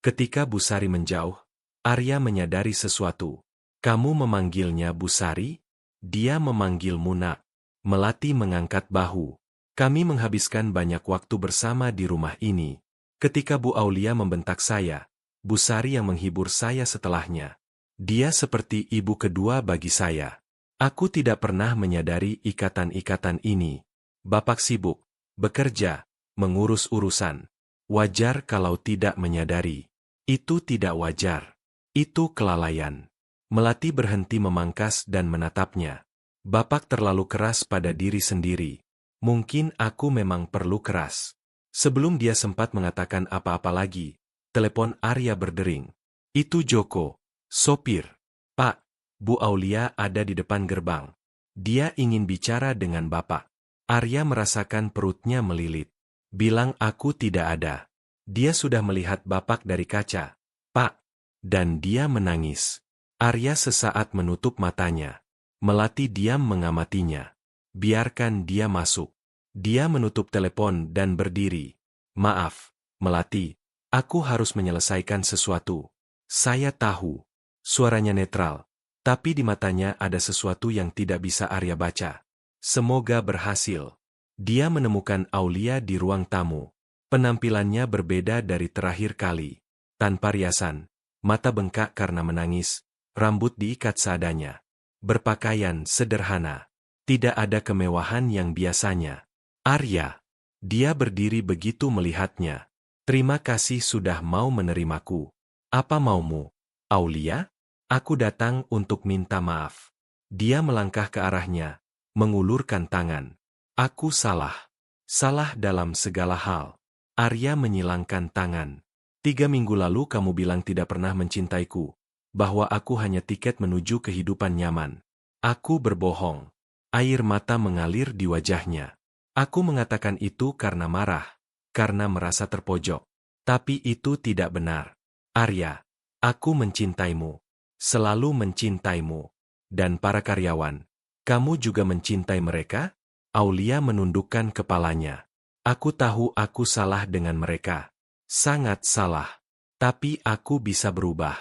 Ketika Bu Sari menjauh, Arya menyadari sesuatu. Kamu memanggilnya Bu Sari? Dia memanggilmu Nak. Melati mengangkat bahu. Kami menghabiskan banyak waktu bersama di rumah ini. Ketika Bu Aulia membentak saya, Bu Sari yang menghibur saya setelahnya. Dia seperti ibu kedua bagi saya. Aku tidak pernah menyadari ikatan-ikatan ini. Bapak sibuk, bekerja, mengurus urusan. Wajar kalau tidak menyadari. Itu tidak wajar. Itu kelalaian. Melati berhenti memangkas dan menatapnya. Bapak terlalu keras pada diri sendiri. Mungkin aku memang perlu keras. Sebelum dia sempat mengatakan apa-apa lagi, telepon Arya berdering. Itu Joko, sopir. Pak, Bu Aulia ada di depan gerbang. Dia ingin bicara dengan Bapak. Arya merasakan perutnya melilit. Bilang aku tidak ada. Dia sudah melihat Bapak dari kaca. Pak. Dan dia menangis. Arya sesaat menutup matanya. Melati diam mengamatinya. Biarkan dia masuk. Dia menutup telepon dan berdiri. Maaf, Melati. Aku harus menyelesaikan sesuatu. Saya tahu. Suaranya netral. Tapi di matanya ada sesuatu yang tidak bisa Arya baca. Semoga berhasil. Dia menemukan Aulia di ruang tamu. Penampilannya berbeda dari terakhir kali. Tanpa riasan, mata bengkak karena menangis, rambut diikat seadanya. Berpakaian sederhana. Tidak ada kemewahan yang biasanya. Arya. Dia berdiri begitu melihatnya. Terima kasih sudah mau menerimaku. Apa maumu, Aulia? Aku datang untuk minta maaf. Dia melangkah ke arahnya, mengulurkan tangan. Aku salah. Salah dalam segala hal. Arya menyilangkan tangan. 3 minggu lalu kamu bilang tidak pernah mencintaiku, bahwa aku hanya tiket menuju kehidupan nyaman. Aku berbohong. Air mata mengalir di wajahnya. Aku mengatakan itu karena marah, karena merasa terpojok. Tapi itu tidak benar. Arya, aku mencintaimu. Selalu mencintaimu. Dan para karyawan, kamu juga mencintai mereka? Aulia menundukkan kepalanya. Aku tahu aku salah dengan mereka. Sangat salah. Tapi aku bisa berubah.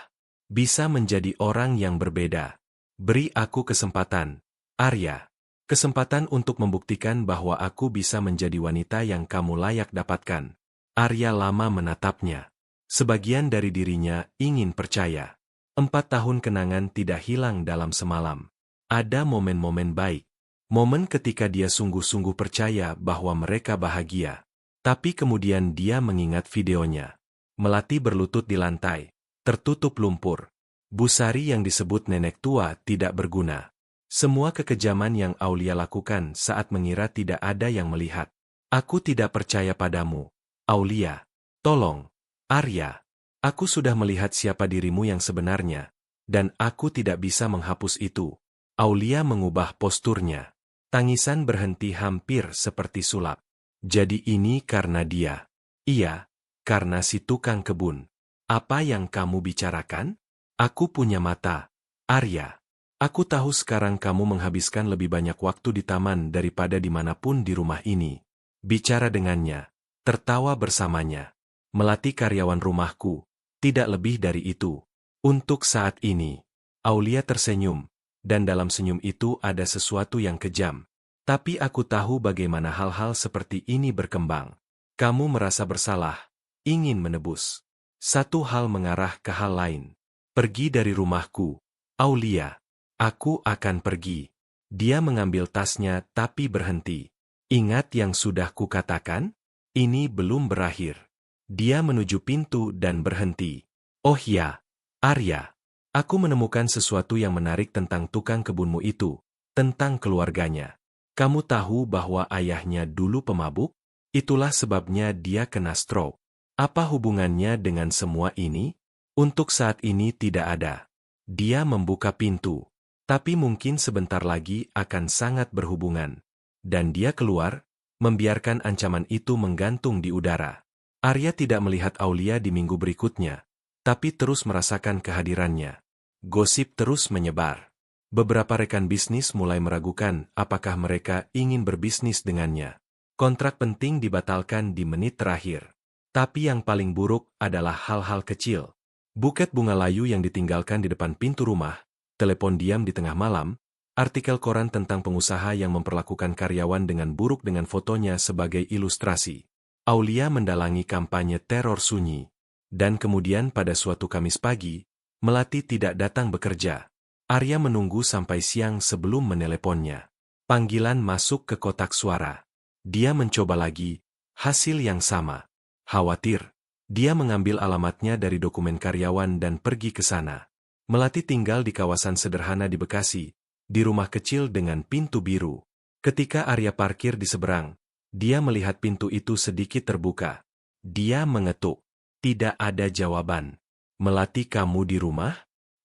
Bisa menjadi orang yang berbeda. Beri aku kesempatan, Arya. Kesempatan untuk membuktikan bahwa aku bisa menjadi wanita yang kamu layak dapatkan. Arya lama menatapnya. Sebagian dari dirinya ingin percaya. 4 tahun kenangan tidak hilang dalam semalam. Ada momen-momen baik. Momen ketika dia sungguh-sungguh percaya bahwa mereka bahagia. Tapi kemudian dia mengingat videonya. Melati berlutut di lantai, tertutup lumpur. Bu Sari yang disebut nenek tua tidak berguna. Semua kekejaman yang Aulia lakukan saat mengira tidak ada yang melihat. Aku tidak percaya padamu, Aulia. Tolong, Arya. Aku sudah melihat siapa dirimu yang sebenarnya, dan aku tidak bisa menghapus itu. Aulia mengubah posturnya. Tangisan berhenti hampir seperti sulap. Jadi ini karena dia. Iya, karena si tukang kebun. Apa yang kamu bicarakan? Aku punya mata, Arya. Aku tahu sekarang kamu menghabiskan lebih banyak waktu di taman daripada dimanapun di rumah ini. Bicara dengannya, tertawa bersamanya. Melatih karyawan rumahku, tidak lebih dari itu. Untuk saat ini, Aulia tersenyum, dan dalam senyum itu ada sesuatu yang kejam. Tapi aku tahu bagaimana hal-hal seperti ini berkembang. Kamu merasa bersalah, ingin menebus. Satu hal mengarah ke hal lain. Pergi dari rumahku, Aulia. Aku akan pergi. Dia mengambil tasnya tapi berhenti. Ingat yang sudah kukatakan? Ini belum berakhir. Dia menuju pintu dan berhenti. Oh ya, Arya. Aku menemukan sesuatu yang menarik tentang tukang kebunmu itu. Tentang keluarganya. Kamu tahu bahwa ayahnya dulu pemabuk? Itulah sebabnya dia kena stroke. Apa hubungannya dengan semua ini? Untuk saat ini tidak ada. Dia membuka pintu. Tapi mungkin sebentar lagi akan sangat berhubungan. Dan dia keluar, membiarkan ancaman itu menggantung di udara. Arya tidak melihat Aulia di minggu berikutnya, tapi terus merasakan kehadirannya. Gosip terus menyebar. Beberapa rekan bisnis mulai meragukan apakah mereka ingin berbisnis dengannya. Kontrak penting dibatalkan di menit terakhir. Tapi yang paling buruk adalah hal-hal kecil. Buket bunga layu yang ditinggalkan di depan pintu rumah, telepon diam di tengah malam, artikel koran tentang pengusaha yang memperlakukan karyawan dengan buruk dengan fotonya sebagai ilustrasi. Aulia mendalangi kampanye teror sunyi. Dan kemudian pada suatu Kamis pagi, Melati tidak datang bekerja. Arya menunggu sampai siang sebelum meneleponnya. Panggilan masuk ke kotak suara. Dia mencoba lagi, hasil yang sama. Khawatir. Dia mengambil alamatnya dari dokumen karyawan dan pergi ke sana. Melati tinggal di kawasan sederhana di Bekasi, di rumah kecil dengan pintu biru. Ketika Arya parkir di seberang, dia melihat pintu itu sedikit terbuka. Dia mengetuk. Tidak ada jawaban. Melati, kamu di rumah?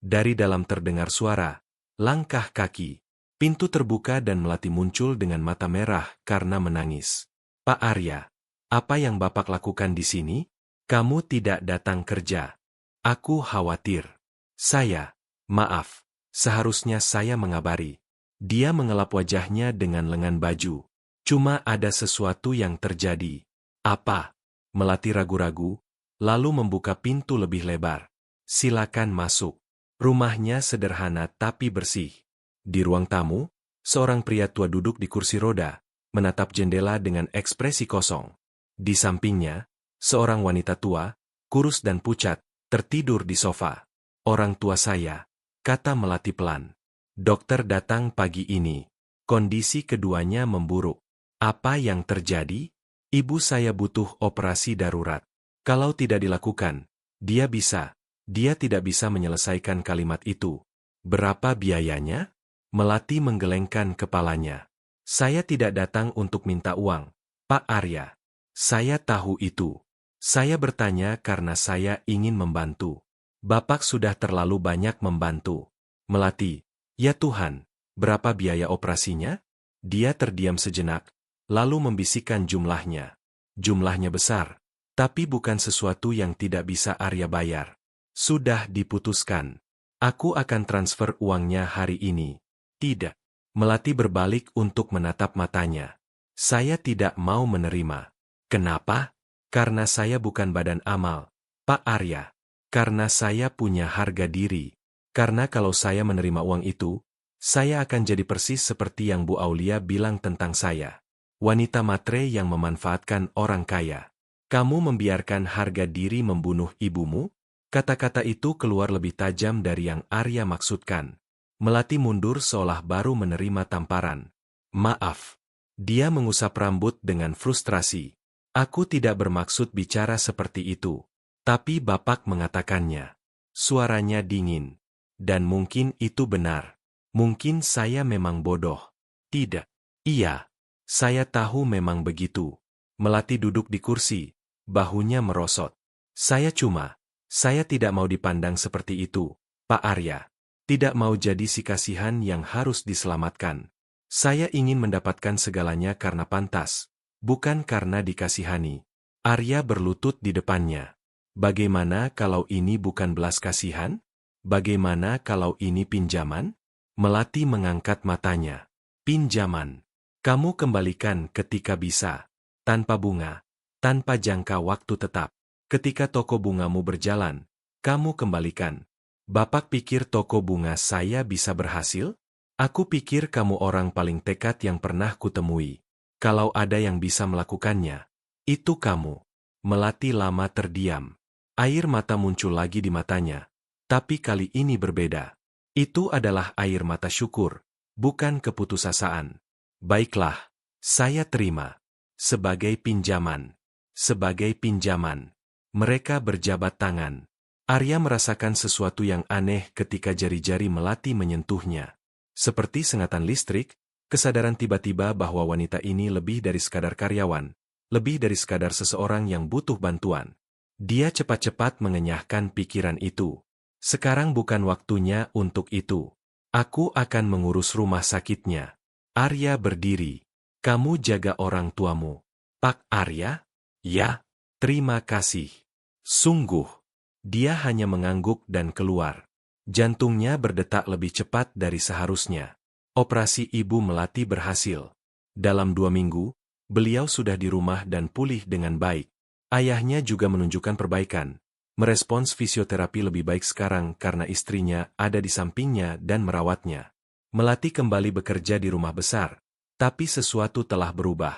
Dari dalam terdengar suara, langkah kaki. Pintu terbuka dan Melati muncul dengan mata merah karena menangis. Pak Arya, apa yang Bapak lakukan di sini? Kamu tidak datang kerja. Aku khawatir. Maaf, seharusnya saya mengabari. Dia mengelap wajahnya dengan lengan baju. Cuma ada sesuatu yang terjadi. Apa? Melati ragu-ragu, lalu membuka pintu lebih lebar. Silakan masuk. Rumahnya sederhana tapi bersih. Di ruang tamu, seorang pria tua duduk di kursi roda, menatap jendela dengan ekspresi kosong. Di sampingnya, seorang wanita tua, kurus dan pucat, tertidur di sofa. Orang tua saya, kata Melati pelan. Dokter datang pagi ini. Kondisi keduanya memburuk. Apa yang terjadi? Ibu saya butuh operasi darurat. Kalau tidak dilakukan, dia tidak bisa menyelesaikan kalimat itu. Berapa biayanya? Melati menggelengkan kepalanya. Saya tidak datang untuk minta uang, Pak Arya. Saya tahu itu. Saya bertanya karena saya ingin membantu. Bapak sudah terlalu banyak membantu. Melati, ya Tuhan, berapa biaya operasinya? Dia terdiam sejenak, lalu membisikkan jumlahnya. Jumlahnya besar, tapi bukan sesuatu yang tidak bisa Arya bayar. Sudah diputuskan. Aku akan transfer uangnya hari ini. Tidak. Melati berbalik untuk menatap matanya. Saya tidak mau menerima. Kenapa? Karena saya bukan badan amal, Pak Arya. Karena saya punya harga diri. Karena kalau saya menerima uang itu, saya akan jadi persis seperti yang Bu Aulia bilang tentang saya. Wanita matre yang memanfaatkan orang kaya. Kamu membiarkan harga diri membunuh ibumu? Kata-kata itu keluar lebih tajam dari yang Arya maksudkan. Melati mundur seolah baru menerima tamparan. Maaf. Dia mengusap rambut dengan frustrasi. Aku tidak bermaksud bicara seperti itu. Tapi Bapak mengatakannya. Suaranya dingin. Dan mungkin itu benar. Mungkin saya memang bodoh. Tidak. Iya. Saya tahu memang begitu. Melati duduk di kursi. Bahunya merosot. Saya tidak mau dipandang seperti itu, Pak Arya. Tidak mau jadi si kasihan yang harus diselamatkan. Saya ingin mendapatkan segalanya karena pantas. Bukan karena dikasihani. Arya berlutut di depannya. Bagaimana kalau ini bukan belas kasihan? Bagaimana kalau ini pinjaman? Melati mengangkat matanya. Pinjaman. Kamu kembalikan ketika bisa. Tanpa bunga. Tanpa jangka waktu tetap. Ketika toko bungamu berjalan, kamu kembalikan. Bapak pikir toko bunga saya bisa berhasil? Aku pikir kamu orang paling tekad yang pernah kutemui. Kalau ada yang bisa melakukannya, itu kamu. Melati lama terdiam. Air mata muncul lagi di matanya. Tapi kali ini berbeda. Itu adalah air mata syukur, bukan keputusasaan. Baiklah, saya terima. Sebagai pinjaman. Sebagai pinjaman. Mereka berjabat tangan. Arya merasakan sesuatu yang aneh ketika jari-jari Melati menyentuhnya. Seperti sengatan listrik, kesadaran tiba-tiba bahwa wanita ini lebih dari sekadar karyawan, lebih dari sekadar seseorang yang butuh bantuan. Dia cepat-cepat mengenyahkan pikiran itu. Sekarang bukan waktunya untuk itu. Aku akan mengurus rumah sakitnya. Arya berdiri. Kamu jaga orang tuamu. Pak Arya? Ya, terima kasih. Sungguh. Dia hanya mengangguk dan keluar. Jantungnya berdetak lebih cepat dari seharusnya. Operasi Ibu Melati berhasil. Dalam 2 minggu, beliau sudah di rumah dan pulih dengan baik. Ayahnya juga menunjukkan perbaikan. Merespons fisioterapi lebih baik sekarang karena istrinya ada di sampingnya dan merawatnya. Melati kembali bekerja di rumah besar. Tapi sesuatu telah berubah.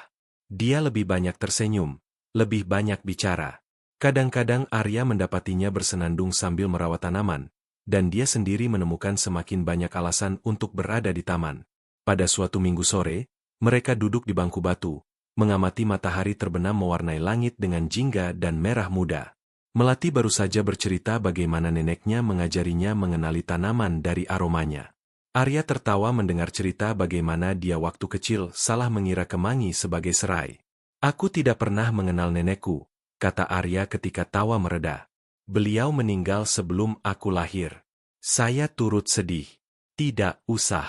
Dia lebih banyak tersenyum, lebih banyak bicara. Kadang-kadang Arya mendapatinya bersenandung sambil merawat tanaman, dan dia sendiri menemukan semakin banyak alasan untuk berada di taman. Pada suatu minggu sore, mereka duduk di bangku batu, mengamati matahari terbenam mewarnai langit dengan jingga dan merah muda. Melati baru saja bercerita bagaimana neneknya mengajarinya mengenali tanaman dari aromanya. Arya tertawa mendengar cerita bagaimana dia waktu kecil salah mengira kemangi sebagai serai. Aku tidak pernah mengenal nenekku, kata Arya ketika tawa mereda. Beliau meninggal sebelum aku lahir. Saya turut sedih. Tidak usah.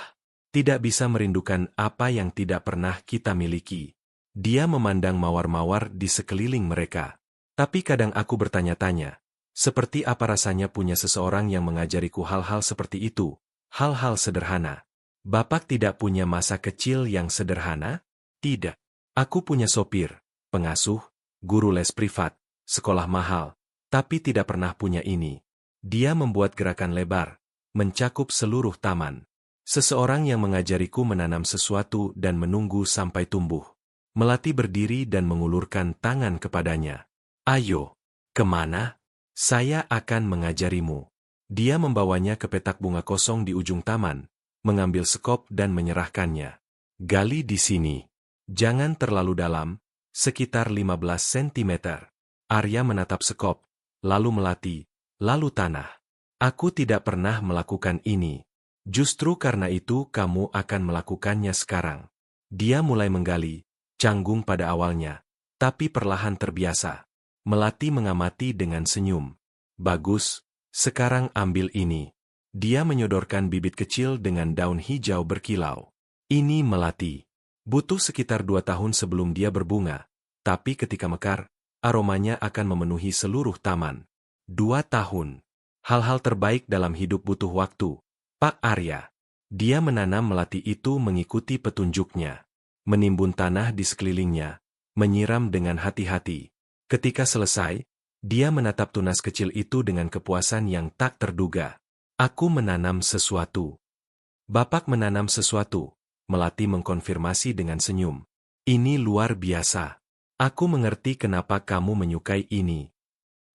Tidak bisa merindukan apa yang tidak pernah kita miliki. Dia memandang mawar-mawar di sekeliling mereka. Tapi kadang aku bertanya-tanya, seperti apa rasanya punya seseorang yang mengajariku hal-hal seperti itu, hal-hal sederhana. Bapak tidak punya masa kecil yang sederhana? Tidak. Aku punya sopir, pengasuh, guru les privat, sekolah mahal, tapi tidak pernah punya ini. Dia membuat gerakan lebar, mencakup seluruh taman. Seseorang yang mengajariku menanam sesuatu dan menunggu sampai tumbuh. Melati berdiri dan mengulurkan tangan kepadanya. Ayo, kemana? Saya akan mengajarimu. Dia membawanya ke petak bunga kosong di ujung taman, mengambil sekop dan menyerahkannya. Gali di sini. Jangan terlalu dalam, sekitar 15 cm. Arya menatap sekop, lalu Melati, lalu tanah. Aku tidak pernah melakukan ini. Justru karena itu kamu akan melakukannya sekarang. Dia mulai menggali, canggung pada awalnya, tapi perlahan terbiasa. Melati mengamati dengan senyum. Bagus. Sekarang ambil ini. Dia menyodorkan bibit kecil dengan daun hijau berkilau. Ini melati. Butuh sekitar 2 tahun sebelum dia berbunga. Tapi ketika mekar, aromanya akan memenuhi seluruh taman. 2 tahun. Hal-hal terbaik dalam hidup butuh waktu. Pak Arya. Dia menanam melati itu mengikuti petunjuknya. Menimbun tanah di sekelilingnya. Menyiram dengan hati-hati. Ketika selesai, dia menatap tunas kecil itu dengan kepuasan yang tak terduga. Aku menanam sesuatu. Bapak menanam sesuatu. Melati mengkonfirmasi dengan senyum. Ini luar biasa. Aku mengerti kenapa kamu menyukai ini.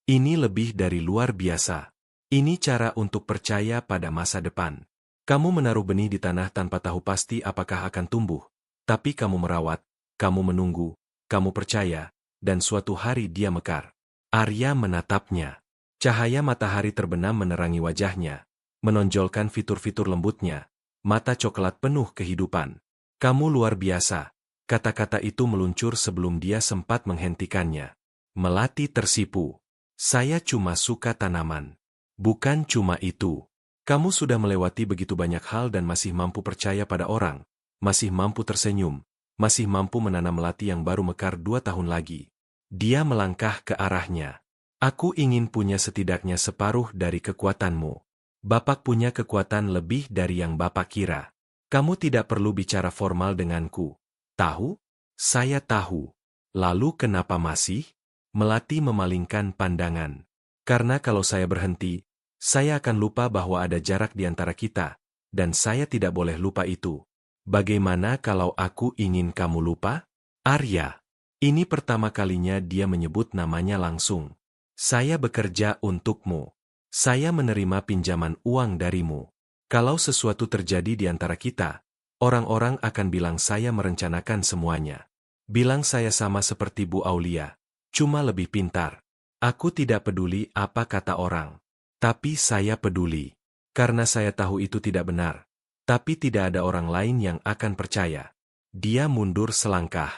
Ini lebih dari luar biasa. Ini cara untuk percaya pada masa depan. Kamu menaruh benih di tanah tanpa tahu pasti apakah akan tumbuh. Tapi kamu merawat, kamu menunggu, kamu percaya, dan suatu hari dia mekar. Arya menatapnya. Cahaya matahari terbenam menerangi wajahnya, menonjolkan fitur-fitur lembutnya, mata coklat penuh kehidupan. Kamu luar biasa. Kata-kata itu meluncur sebelum dia sempat menghentikannya. Melati tersipu. Saya cuma suka tanaman. Bukan cuma itu. Kamu sudah melewati begitu banyak hal dan masih mampu percaya pada orang, masih mampu tersenyum, masih mampu menanam melati yang baru mekar 2 tahun lagi. Dia melangkah ke arahnya. Aku ingin punya setidaknya separuh dari kekuatanmu. Bapak punya kekuatan lebih dari yang Bapak kira. Kamu tidak perlu bicara formal denganku. Tahu? Saya tahu. Lalu kenapa masih? Melati memalingkan pandangan. Karena kalau saya berhenti, saya akan lupa bahwa ada jarak di antara kita, dan saya tidak boleh lupa itu. Bagaimana kalau aku ingin kamu lupa? Arya. Ini pertama kalinya dia menyebut namanya langsung. Saya bekerja untukmu. Saya menerima pinjaman uang darimu. Kalau sesuatu terjadi di antara kita, orang-orang akan bilang saya merencanakan semuanya. Bilang saya sama seperti Bu Aulia, cuma lebih pintar. Aku tidak peduli apa kata orang. Tapi saya peduli. Karena saya tahu itu tidak benar. Tapi tidak ada orang lain yang akan percaya. Dia mundur selangkah.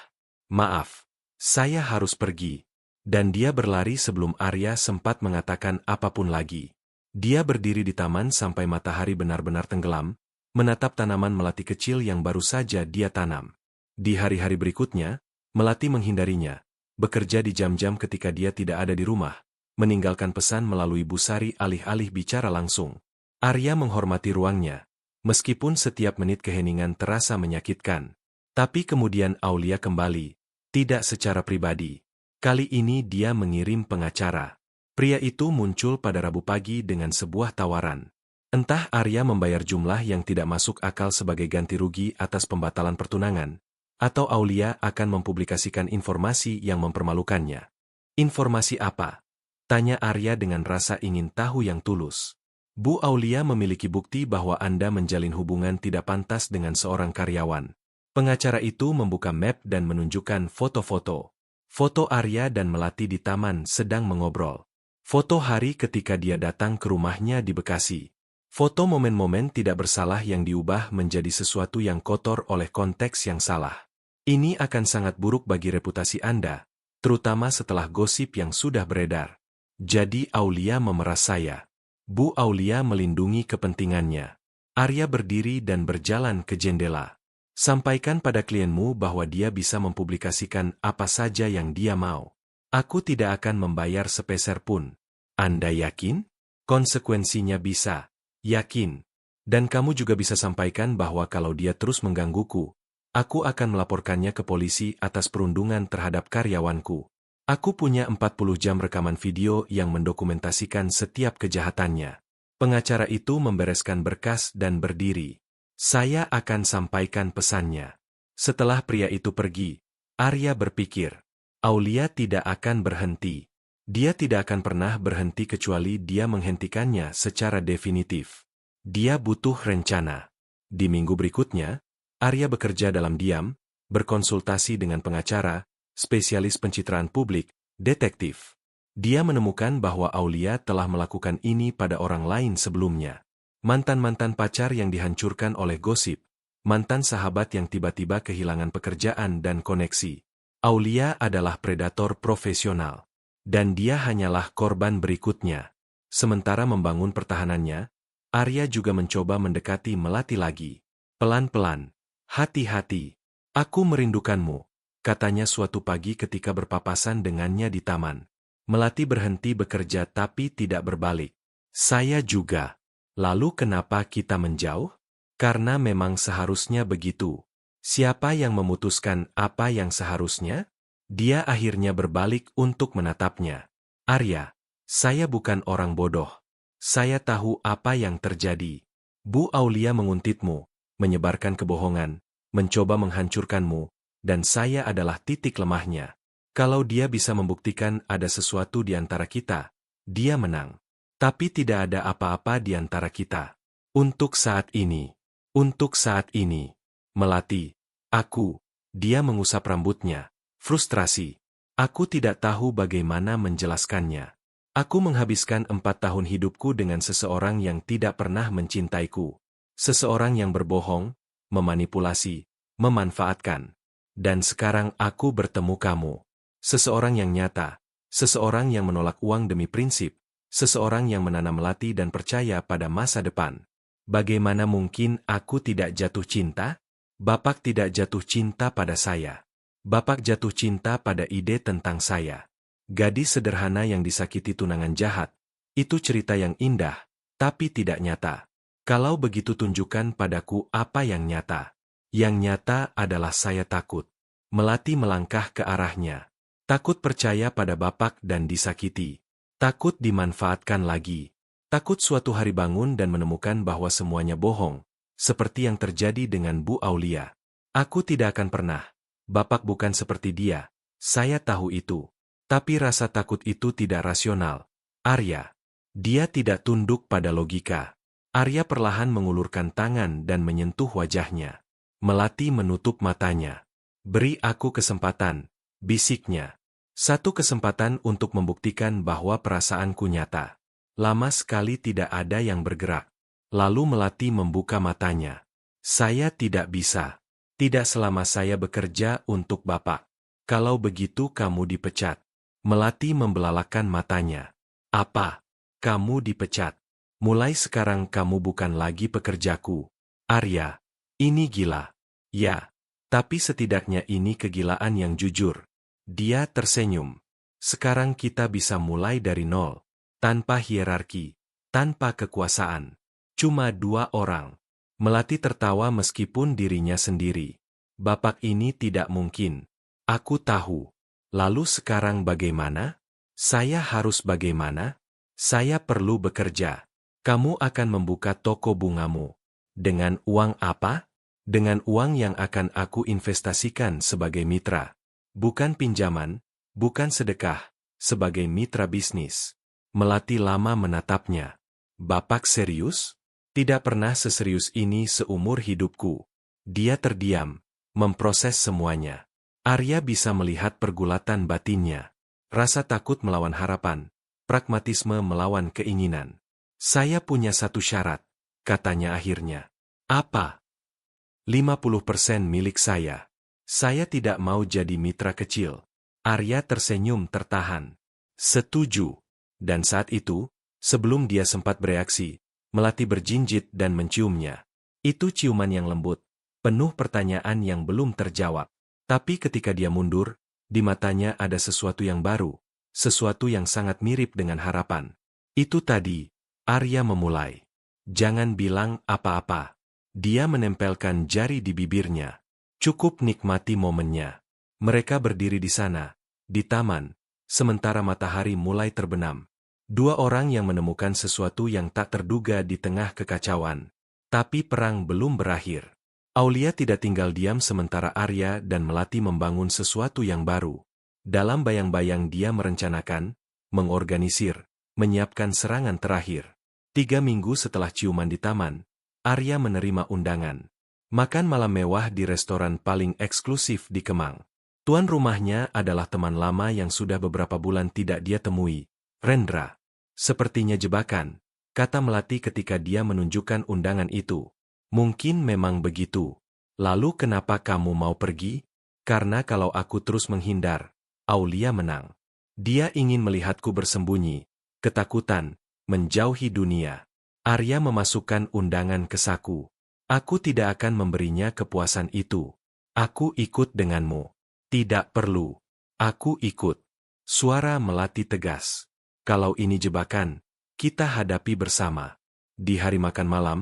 Maaf. Saya harus pergi. Dan dia berlari sebelum Arya sempat mengatakan apapun lagi. Dia berdiri di taman sampai matahari benar-benar tenggelam, menatap tanaman melati kecil yang baru saja dia tanam. Di hari-hari berikutnya, melati menghindarinya, bekerja di jam-jam ketika dia tidak ada di rumah, meninggalkan pesan melalui busari alih-alih bicara langsung. Arya menghormati ruangnya, meskipun setiap menit keheningan terasa menyakitkan. Tapi kemudian Aulia kembali, tidak secara pribadi. Kali ini dia mengirim pengacara. Pria itu muncul pada Rabu pagi dengan sebuah tawaran. Entah Arya membayar jumlah yang tidak masuk akal sebagai ganti rugi atas pembatalan pertunangan, atau Aulia akan mempublikasikan informasi yang mempermalukannya. Informasi apa? Tanya Arya dengan rasa ingin tahu yang tulus. Bu Aulia memiliki bukti bahwa Anda menjalin hubungan tidak pantas dengan seorang karyawan. Pengacara itu membuka map dan menunjukkan foto-foto. Foto Arya dan Melati di taman sedang mengobrol. Foto hari ketika dia datang ke rumahnya di Bekasi. Foto momen-momen tidak bersalah yang diubah menjadi sesuatu yang kotor oleh konteks yang salah. Ini akan sangat buruk bagi reputasi Anda, terutama setelah gosip yang sudah beredar. Jadi Aulia memeras saya. Bu Aulia melindungi kepentingannya. Arya berdiri dan berjalan ke jendela. Sampaikan pada klienmu bahwa dia bisa mempublikasikan apa saja yang dia mau. Aku tidak akan membayar sepeser pun. Anda yakin? Konsekuensinya bisa. Yakin. Dan kamu juga bisa sampaikan bahwa kalau dia terus menggangguku, aku akan melaporkannya ke polisi atas perundungan terhadap karyawanku. Aku punya 40 jam rekaman video yang mendokumentasikan setiap kejahatannya. Pengacara itu membereskan berkas dan berdiri. Saya akan sampaikan pesannya. Setelah pria itu pergi, Arya berpikir, Aulia tidak akan berhenti. Dia tidak akan pernah berhenti kecuali dia menghentikannya secara definitif. Dia butuh rencana. Di minggu berikutnya, Arya bekerja dalam diam, berkonsultasi dengan pengacara, spesialis pencitraan publik, detektif. Dia menemukan bahwa Aulia telah melakukan ini pada orang lain sebelumnya. Mantan-mantan pacar yang dihancurkan oleh gosip, mantan sahabat yang tiba-tiba kehilangan pekerjaan dan koneksi. Aulia adalah predator profesional. Dan dia hanyalah korban berikutnya. Sementara membangun pertahanannya, Arya juga mencoba mendekati Melati lagi. Pelan-pelan. Hati-hati. Aku merindukanmu, katanya suatu pagi ketika berpapasan dengannya di taman. Melati berhenti bekerja tapi tidak berbalik. Saya juga. Lalu kenapa kita menjauh? Karena memang seharusnya begitu. Siapa yang memutuskan apa yang seharusnya? Dia akhirnya berbalik untuk menatapnya. Arya, saya bukan orang bodoh. Saya tahu apa yang terjadi. Bu Aulia menguntitmu, menyebarkan kebohongan, mencoba menghancurkanmu, dan saya adalah titik lemahnya. Kalau dia bisa membuktikan ada sesuatu di antara kita, dia menang. Tapi tidak ada apa-apa di antara kita. Untuk saat ini. Untuk saat ini. Melati. Dia mengusap rambutnya. Frustrasi. Aku tidak tahu bagaimana menjelaskannya. Aku menghabiskan 4 tahun hidupku dengan seseorang yang tidak pernah mencintaiku. Seseorang yang berbohong, memanipulasi, memanfaatkan. Dan sekarang aku bertemu kamu. Seseorang yang nyata. Seseorang yang menolak uang demi prinsip. Seseorang yang menanam Melati dan percaya pada masa depan. Bagaimana mungkin aku tidak jatuh cinta? Bapak tidak jatuh cinta pada saya. Bapak jatuh cinta pada ide tentang saya. Gadis sederhana yang disakiti tunangan jahat. Itu cerita yang indah, tapi tidak nyata. Kalau begitu tunjukkan padaku apa yang nyata. Yang nyata adalah saya takut. Melati melangkah ke arahnya. Takut percaya pada Bapak dan disakiti. Takut dimanfaatkan lagi. Takut suatu hari bangun dan menemukan bahwa semuanya bohong. Seperti yang terjadi dengan Bu Aulia. Aku tidak akan pernah. Bapak bukan seperti dia. Saya tahu itu. Tapi rasa takut itu tidak rasional. Arya. Dia tidak tunduk pada logika. Arya perlahan mengulurkan tangan dan menyentuh wajahnya. Melati menutup matanya. Beri aku kesempatan, bisiknya. Satu kesempatan untuk membuktikan bahwa perasaanku nyata. Lama sekali tidak ada yang bergerak. Lalu Melati membuka matanya. Saya tidak bisa. Tidak selama saya bekerja untuk Bapak. Kalau begitu kamu dipecat. Melati membelalakan matanya. Apa? Kamu dipecat? Mulai sekarang kamu bukan lagi pekerjaku. Arya, ini gila. Ya, tapi setidaknya ini kegilaan yang jujur. Dia tersenyum. Sekarang kita bisa mulai dari nol. Tanpa hierarki, tanpa kekuasaan. Cuma 2 orang. Melati tertawa meskipun dirinya sendiri. Bapak ini tidak mungkin. Aku tahu. Lalu sekarang bagaimana? Saya harus bagaimana? Saya perlu bekerja. Kamu akan membuka toko bungamu. Dengan uang apa? Dengan uang yang akan aku investasikan sebagai mitra. Bukan pinjaman, bukan sedekah, sebagai mitra bisnis. Melati lama menatapnya. Bapak serius? Tidak pernah seserius ini seumur hidupku. Dia terdiam, memproses semuanya. Arya bisa melihat pergulatan batinnya. Rasa takut melawan harapan, pragmatisme melawan keinginan. Saya punya satu syarat, katanya akhirnya. Apa? 50% milik saya. Saya tidak mau jadi mitra kecil. Arya tersenyum tertahan. Setuju. Dan saat itu, sebelum dia sempat bereaksi, Melati berjinjit dan menciumnya. Itu ciuman yang lembut, penuh pertanyaan yang belum terjawab. Tapi ketika dia mundur, di matanya ada sesuatu yang baru, sesuatu yang sangat mirip dengan harapan. Itu tadi, Arya memulai. Jangan bilang apa-apa. Dia menempelkan jari di bibirnya. Cukup nikmati momennya. Mereka berdiri di sana, di taman, sementara matahari mulai terbenam. 2 orang yang menemukan sesuatu yang tak terduga di tengah kekacauan. Tapi perang belum berakhir. Aulia tidak tinggal diam sementara Arya dan Melati membangun sesuatu yang baru. Dalam bayang-bayang dia merencanakan, mengorganisir, menyiapkan serangan terakhir. 3 minggu setelah ciuman di taman, Arya menerima undangan. Makan malam mewah di restoran paling eksklusif di Kemang. Tuan rumahnya adalah teman lama yang sudah beberapa bulan tidak dia temui, Rendra. Sepertinya jebakan, kata Melati ketika dia menunjukkan undangan itu. Mungkin memang begitu. Lalu kenapa kamu mau pergi? Karena kalau aku terus menghindar, Aulia menang. Dia ingin melihatku bersembunyi, ketakutan, menjauhi dunia. Arya memasukkan undangan ke saku. Aku tidak akan memberinya kepuasan itu. Aku ikut denganmu. Tidak perlu. Aku ikut. Suara Melati tegas. Kalau ini jebakan, kita hadapi bersama. Di hari makan malam,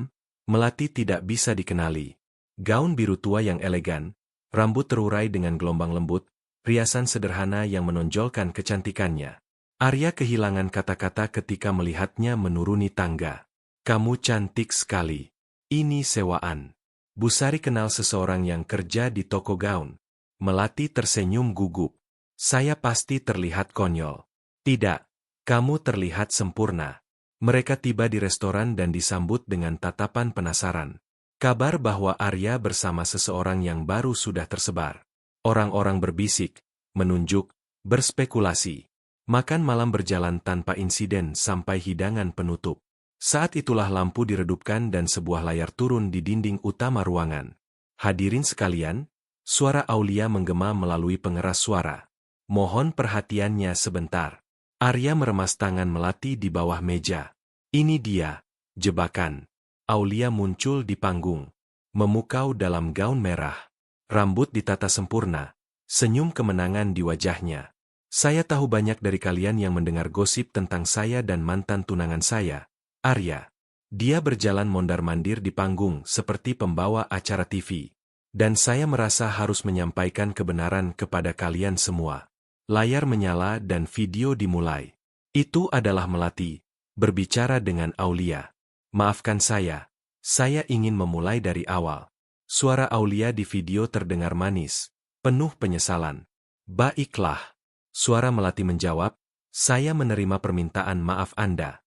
Melati tidak bisa dikenali. Gaun biru tua yang elegan, rambut terurai dengan gelombang lembut, riasan sederhana yang menonjolkan kecantikannya. Arya kehilangan kata-kata ketika melihatnya menuruni tangga. Kamu cantik sekali. Ini sewaan. Busari kenal seseorang yang kerja di toko gaun. Melati tersenyum gugup. Saya pasti terlihat konyol. Tidak, kamu terlihat sempurna. Mereka tiba di restoran dan disambut dengan tatapan penasaran. Kabar bahwa Arya bersama seseorang yang baru sudah tersebar. Orang-orang berbisik, menunjuk, berspekulasi. Makan malam berjalan tanpa insiden sampai hidangan penutup. Saat itulah lampu diredupkan dan sebuah layar turun di dinding utama ruangan. Hadirin sekalian, suara Aulia menggema melalui pengeras suara. Mohon perhatiannya sebentar. Arya meremas tangan Melati di bawah meja. Ini dia, jebakan. Aulia muncul di panggung. Memukau dalam gaun merah. Rambut ditata sempurna. Senyum kemenangan di wajahnya. Saya tahu banyak dari kalian yang mendengar gosip tentang saya dan mantan tunangan saya, Arya. Dia berjalan mondar-mandir di panggung seperti pembawa acara TV. Dan saya merasa harus menyampaikan kebenaran kepada kalian semua. Layar menyala dan video dimulai. Itu adalah Melati, berbicara dengan Aulia. Maafkan saya ingin memulai dari awal. Suara Aulia di video terdengar manis, penuh penyesalan. Baiklah. Suara Melati menjawab, saya menerima permintaan maaf Anda.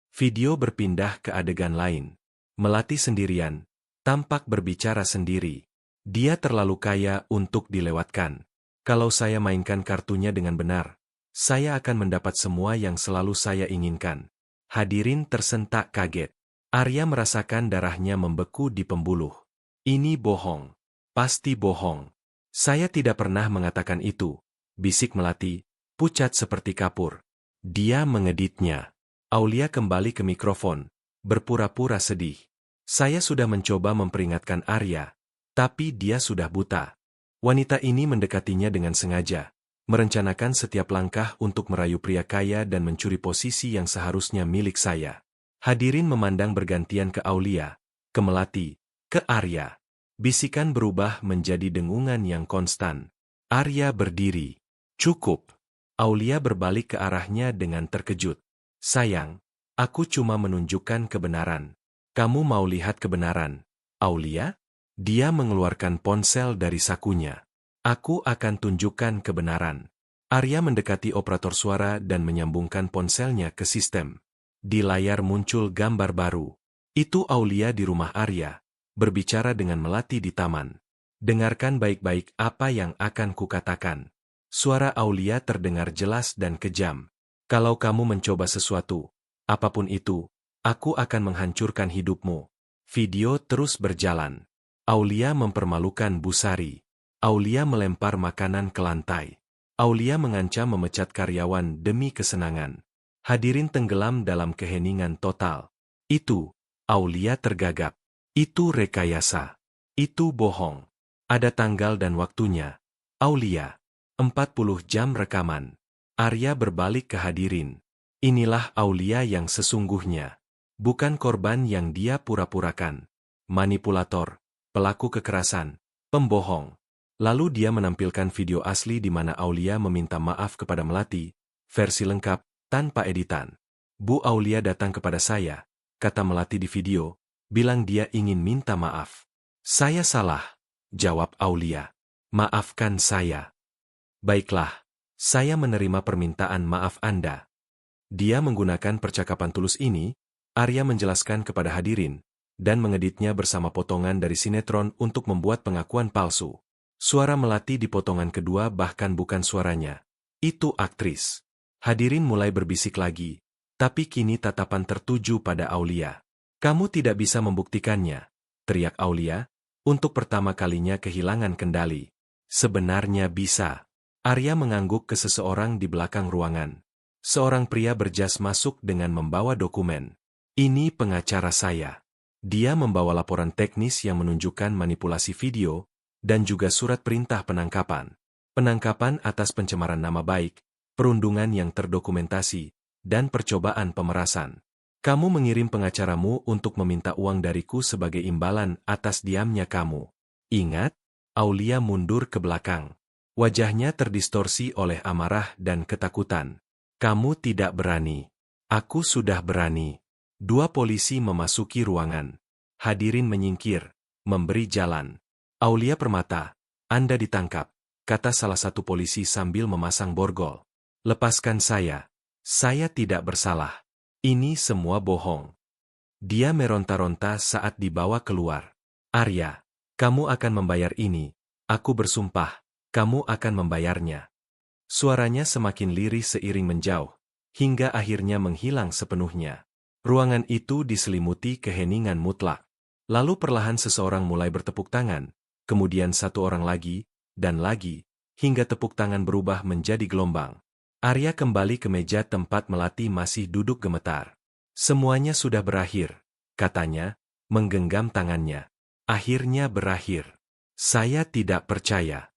Video berpindah ke adegan lain. Melati sendirian, tampak berbicara sendiri. Dia terlalu kaya untuk dilewatkan. Kalau saya mainkan kartunya dengan benar, saya akan mendapat semua yang selalu saya inginkan. Hadirin tersentak kaget. Arya merasakan darahnya membeku di pembuluh. Ini bohong. Pasti bohong. Saya tidak pernah mengatakan itu, bisik Melati. pucat seperti kapur. Dia mengeditnya. Aulia kembali ke mikrofon, berpura-pura sedih. Saya sudah mencoba memperingatkan Arya, tapi dia sudah buta. Wanita ini mendekatinya dengan sengaja, merencanakan setiap langkah untuk merayu pria kaya dan mencuri posisi yang seharusnya milik saya. Hadirin memandang bergantian ke Aulia, ke Melati, ke Arya. Bisikan berubah menjadi dengungan yang konstan. Arya berdiri. Cukup. Aulia berbalik ke arahnya dengan terkejut. Sayang, aku cuma menunjukkan kebenaran. Kamu mau lihat kebenaran, Aulia? Dia mengeluarkan ponsel dari sakunya. Aku akan tunjukkan kebenaran. Arya mendekati operator suara dan menyambungkan ponselnya ke sistem. Di layar muncul gambar baru. Itu Aulia di rumah Arya, berbicara dengan Melati di taman. Dengarkan baik-baik apa yang akan kukatakan. Suara Aulia terdengar jelas dan kejam. Kalau kamu mencoba sesuatu, apapun itu, aku akan menghancurkan hidupmu. Video terus berjalan. Aulia mempermalukan Busari. Aulia melempar makanan ke lantai. Aulia mengancam memecat karyawan demi kesenangan. Hadirin tenggelam dalam keheningan total. Itu, Aulia tergagap. Itu rekayasa. Itu bohong. Ada tanggal dan waktunya. Aulia. 40 jam rekaman. Arya berbalik ke hadirin. Inilah Aulia yang sesungguhnya. Bukan korban yang dia pura-purakan. Manipulator, pelaku kekerasan, pembohong. Lalu dia menampilkan video asli di mana Aulia meminta maaf kepada Melati, versi lengkap, tanpa editan. Bu Aulia datang kepada saya, kata Melati di video, bilang dia ingin minta maaf. Saya salah, jawab Aulia. Maafkan saya. Baiklah, saya menerima permintaan maaf Anda. Dia menggunakan percakapan tulus ini, Arya menjelaskan kepada hadirin, dan mengeditnya bersama potongan dari sinetron untuk membuat pengakuan palsu. Suara Melati di potongan kedua bahkan bukan suaranya. Itu aktris. Hadirin mulai berbisik lagi, tapi kini tatapan tertuju pada Aulia. Kamu tidak bisa membuktikannya, teriak Aulia, untuk pertama kalinya kehilangan kendali. Sebenarnya bisa. Arya mengangguk ke seseorang di belakang ruangan. Seorang pria berjas masuk dengan membawa dokumen. Ini pengacara saya. Dia membawa laporan teknis yang menunjukkan manipulasi video, dan juga surat perintah penangkapan. Penangkapan atas pencemaran nama baik, perundungan yang terdokumentasi, dan percobaan pemerasan. Kamu mengirim pengacaramu untuk meminta uang dariku sebagai imbalan atas diamnya kamu. Ingat? Aulia mundur ke belakang. Wajahnya terdistorsi oleh amarah dan ketakutan. Kamu tidak berani. Aku sudah berani. Dua polisi memasuki ruangan. Hadirin menyingkir, memberi jalan. Aulia Permata, Anda ditangkap, kata salah satu polisi sambil memasang borgol. Lepaskan saya. Saya tidak bersalah. Ini semua bohong. Dia meronta-ronta saat dibawa keluar. Arya, kamu akan membayar ini. Aku bersumpah. Kamu akan membayarnya. Suaranya semakin lirih seiring menjauh, hingga akhirnya menghilang sepenuhnya. Ruangan itu diselimuti keheningan mutlak. Lalu perlahan seseorang mulai bertepuk tangan, kemudian satu orang lagi, dan lagi, hingga tepuk tangan berubah menjadi gelombang. Arya kembali ke meja tempat Melati masih duduk gemetar. Semuanya sudah berakhir, katanya, menggenggam tangannya. Akhirnya berakhir. Saya tidak percaya.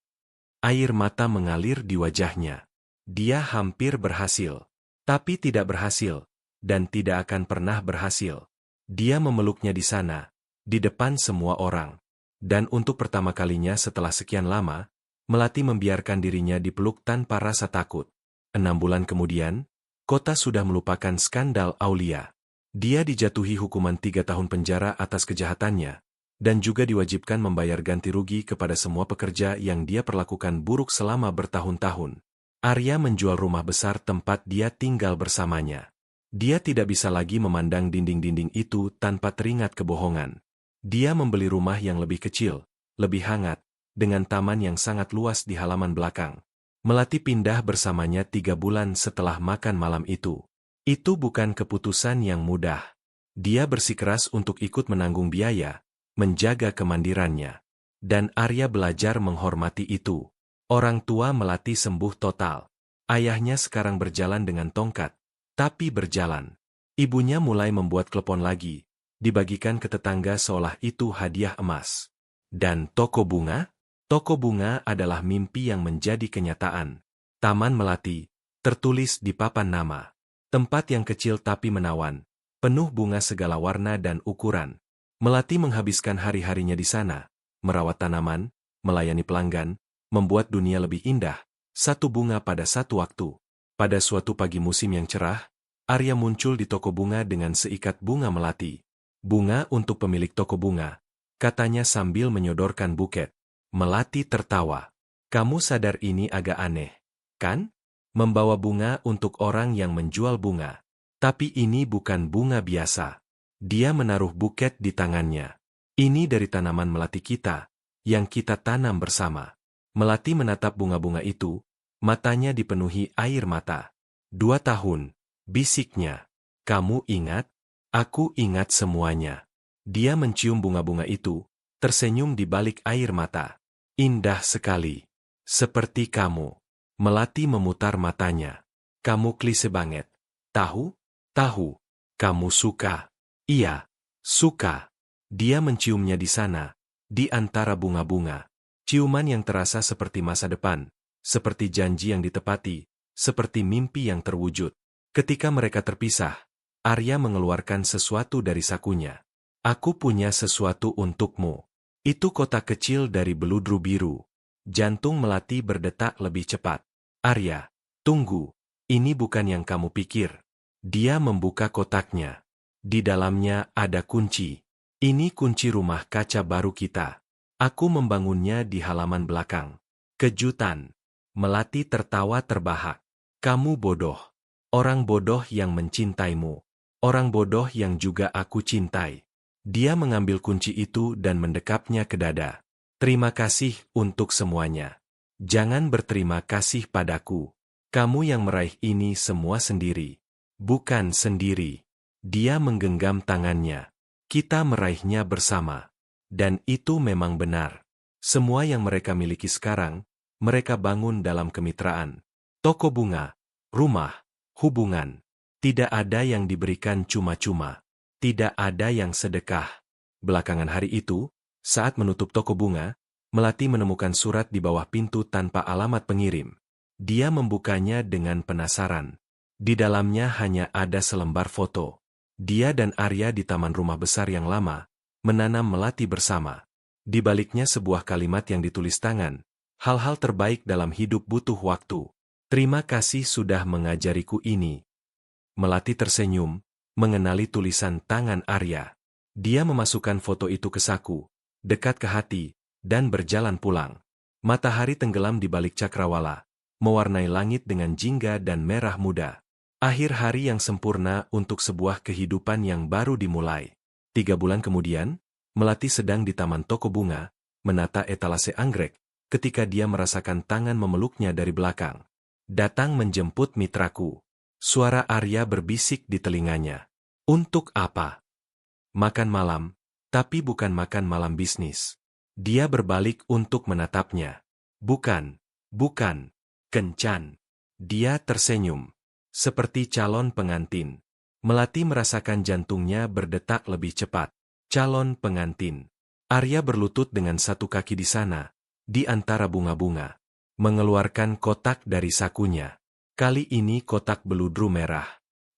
Air mata mengalir di wajahnya. Dia hampir berhasil. Tapi tidak berhasil. Dan tidak akan pernah berhasil. Dia memeluknya di sana. Di depan semua orang. Dan untuk pertama kalinya setelah sekian lama, Melati membiarkan dirinya dipeluk tanpa rasa takut. 6 bulan kemudian, kota sudah melupakan skandal Aulia. Dia dijatuhi hukuman 3 tahun penjara atas kejahatannya. Dan juga diwajibkan membayar ganti rugi kepada semua pekerja yang dia perlakukan buruk selama bertahun-tahun. Arya menjual rumah besar tempat dia tinggal bersamanya. Dia tidak bisa lagi memandang dinding-dinding itu tanpa teringat kebohongan. Dia membeli rumah yang lebih kecil, lebih hangat, dengan taman yang sangat luas di halaman belakang. Melati pindah bersamanya 3 bulan setelah makan malam itu. Itu bukan keputusan yang mudah. Dia bersikeras untuk ikut menanggung biaya, menjaga kemandirannya. Dan Arya belajar menghormati itu. Orang tua Melati sembuh total. Ayahnya sekarang berjalan dengan tongkat, tapi berjalan. Ibunya mulai membuat klepon lagi, dibagikan ke tetangga seolah itu hadiah emas. Dan toko bunga? Toko bunga adalah mimpi yang menjadi kenyataan. Taman Melati, tertulis di papan nama. Tempat yang kecil tapi menawan, penuh bunga segala warna dan ukuran. Melati menghabiskan hari-harinya di sana, merawat tanaman, melayani pelanggan, membuat dunia lebih indah. Satu bunga pada satu waktu. Pada suatu pagi musim yang cerah, Arya muncul di toko bunga dengan seikat bunga melati. Bunga untuk pemilik toko bunga, katanya sambil menyodorkan buket. Melati tertawa. Kamu sadar ini agak aneh, kan? Membawa bunga untuk orang yang menjual bunga. Tapi ini bukan bunga biasa. Dia menaruh buket di tangannya. Ini dari tanaman melati kita, yang kita tanam bersama. Melati menatap bunga-bunga itu, matanya dipenuhi air mata. 2 tahun, bisiknya. Kamu ingat? Aku ingat semuanya. Dia mencium bunga-bunga itu, tersenyum di balik air mata. Indah sekali. Seperti kamu. Melati memutar matanya. Kamu klise banget. Tahu? Tahu. Kamu suka. Iya, suka. Dia menciumnya di sana, di antara bunga-bunga. Ciuman yang terasa seperti masa depan, seperti janji yang ditepati, seperti mimpi yang terwujud. Ketika mereka terpisah, Arya mengeluarkan sesuatu dari sakunya. Aku punya sesuatu untukmu. Itu kotak kecil dari beludru biru. Jantung Melati berdetak lebih cepat. Arya, tunggu. Ini bukan yang kamu pikir. Dia membuka kotaknya. Di dalamnya ada kunci. Ini kunci rumah kaca baru kita. Aku membangunnya di halaman belakang. Kejutan. Melati tertawa terbahak. Kamu bodoh. Orang bodoh yang mencintaimu. Orang bodoh yang juga aku cintai. Dia mengambil kunci itu dan mendekapnya ke dada. Terima kasih untuk semuanya. Jangan berterima kasih padaku. Kamu yang meraih ini semua sendiri. Bukan sendiri. Dia menggenggam tangannya. Kita meraihnya bersama. Dan itu memang benar. Semua yang mereka miliki sekarang, mereka bangun dalam kemitraan. Toko bunga, rumah, hubungan. Tidak ada yang diberikan cuma-cuma. Tidak ada yang sedekah. Belakangan hari itu, saat menutup toko bunga, Melati menemukan surat di bawah pintu tanpa alamat pengirim. Dia membukanya dengan penasaran. Di dalamnya hanya ada selembar foto. Dia dan Arya di taman rumah besar yang lama, menanam melati bersama. Di baliknya sebuah kalimat yang ditulis tangan. Hal-hal terbaik dalam hidup butuh waktu. Terima kasih sudah mengajariku ini. Melati tersenyum, mengenali tulisan tangan Arya. Dia memasukkan foto itu ke saku, dekat ke hati, dan berjalan pulang. Matahari tenggelam di balik cakrawala, mewarnai langit dengan jingga dan merah muda. Akhir hari yang sempurna untuk sebuah kehidupan yang baru dimulai. 3 bulan kemudian, Melati sedang di taman toko bunga, menata etalase anggrek, ketika dia merasakan tangan memeluknya dari belakang. Datang menjemput mitraku. Suara Arya berbisik di telinganya. Untuk apa? Makan malam, tapi bukan makan malam bisnis. Dia berbalik untuk menatapnya. Bukan, bukan, kencan. Dia tersenyum. Seperti calon pengantin. Melati merasakan jantungnya berdetak lebih cepat. Calon pengantin. Arya berlutut dengan satu kaki di sana, di antara bunga-bunga. Mengeluarkan kotak dari sakunya. Kali ini kotak beludru merah.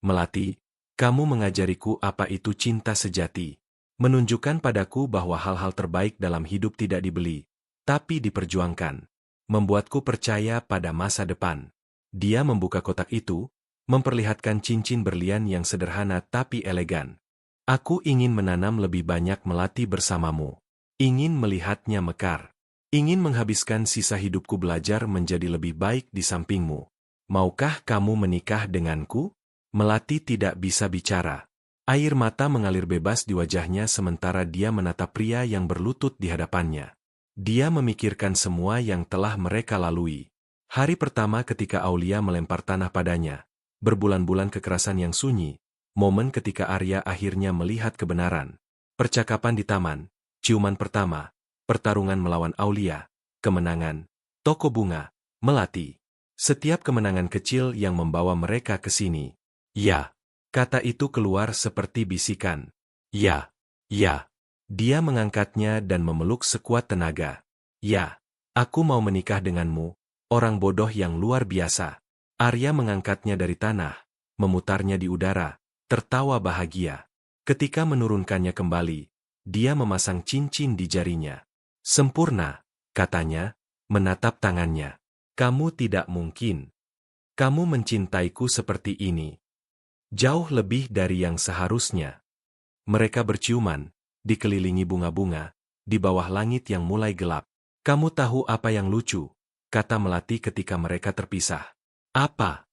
Melati, kamu mengajariku apa itu cinta sejati. Menunjukkan padaku bahwa hal-hal terbaik dalam hidup tidak dibeli, tapi diperjuangkan. Membuatku percaya pada masa depan. Dia membuka kotak itu, memperlihatkan cincin berlian yang sederhana tapi elegan. Aku ingin menanam lebih banyak melati bersamamu. Ingin melihatnya mekar. Ingin menghabiskan sisa hidupku belajar menjadi lebih baik di sampingmu. Maukah kamu menikah denganku? Melati tidak bisa bicara. Air mata mengalir bebas di wajahnya sementara dia menatap pria yang berlutut di hadapannya. Dia memikirkan semua yang telah mereka lalui. Hari pertama ketika Aulia melempar tanah padanya. Berbulan-bulan kekerasan yang sunyi. Momen ketika Arya akhirnya melihat kebenaran. Percakapan di taman. Ciuman pertama. Pertarungan melawan Aulia. Kemenangan. Toko bunga. Melati. Setiap kemenangan kecil yang membawa mereka ke sini. Ya. Kata itu keluar seperti bisikan. Ya. Ya. Dia mengangkatnya dan memeluk sekuat tenaga. Ya. Aku mau menikah denganmu, orang bodoh yang luar biasa. Arya mengangkatnya dari tanah, memutarnya di udara, tertawa bahagia. Ketika menurunkannya kembali, dia memasang cincin di jarinya. Sempurna, katanya, menatap tangannya. Kamu tidak mungkin. Kamu mencintaiku seperti ini. Jauh lebih dari yang seharusnya. Mereka berciuman, dikelilingi bunga-bunga, di bawah langit yang mulai gelap. Kamu tahu apa yang lucu? Kata Melati ketika mereka terpisah. Apa?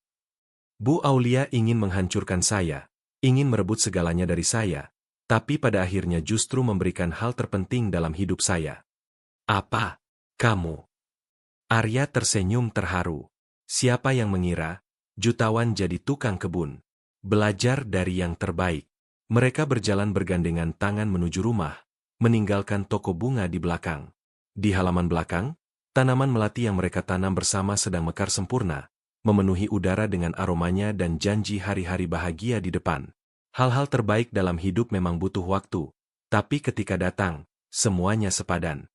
Bu Aulia ingin menghancurkan saya, ingin merebut segalanya dari saya, tapi pada akhirnya justru memberikan hal terpenting dalam hidup saya. Apa? Kamu? Arya tersenyum terharu. Siapa yang mengira, jutawan jadi tukang kebun. Belajar dari yang terbaik. Mereka berjalan bergandengan tangan menuju rumah, meninggalkan toko bunga di belakang. Di halaman belakang, tanaman melati yang mereka tanam bersama sedang mekar sempurna, memenuhi udara dengan aromanya dan janji hari-hari bahagia di depan. Hal-hal terbaik dalam hidup memang butuh waktu, tapi ketika datang, semuanya sepadan.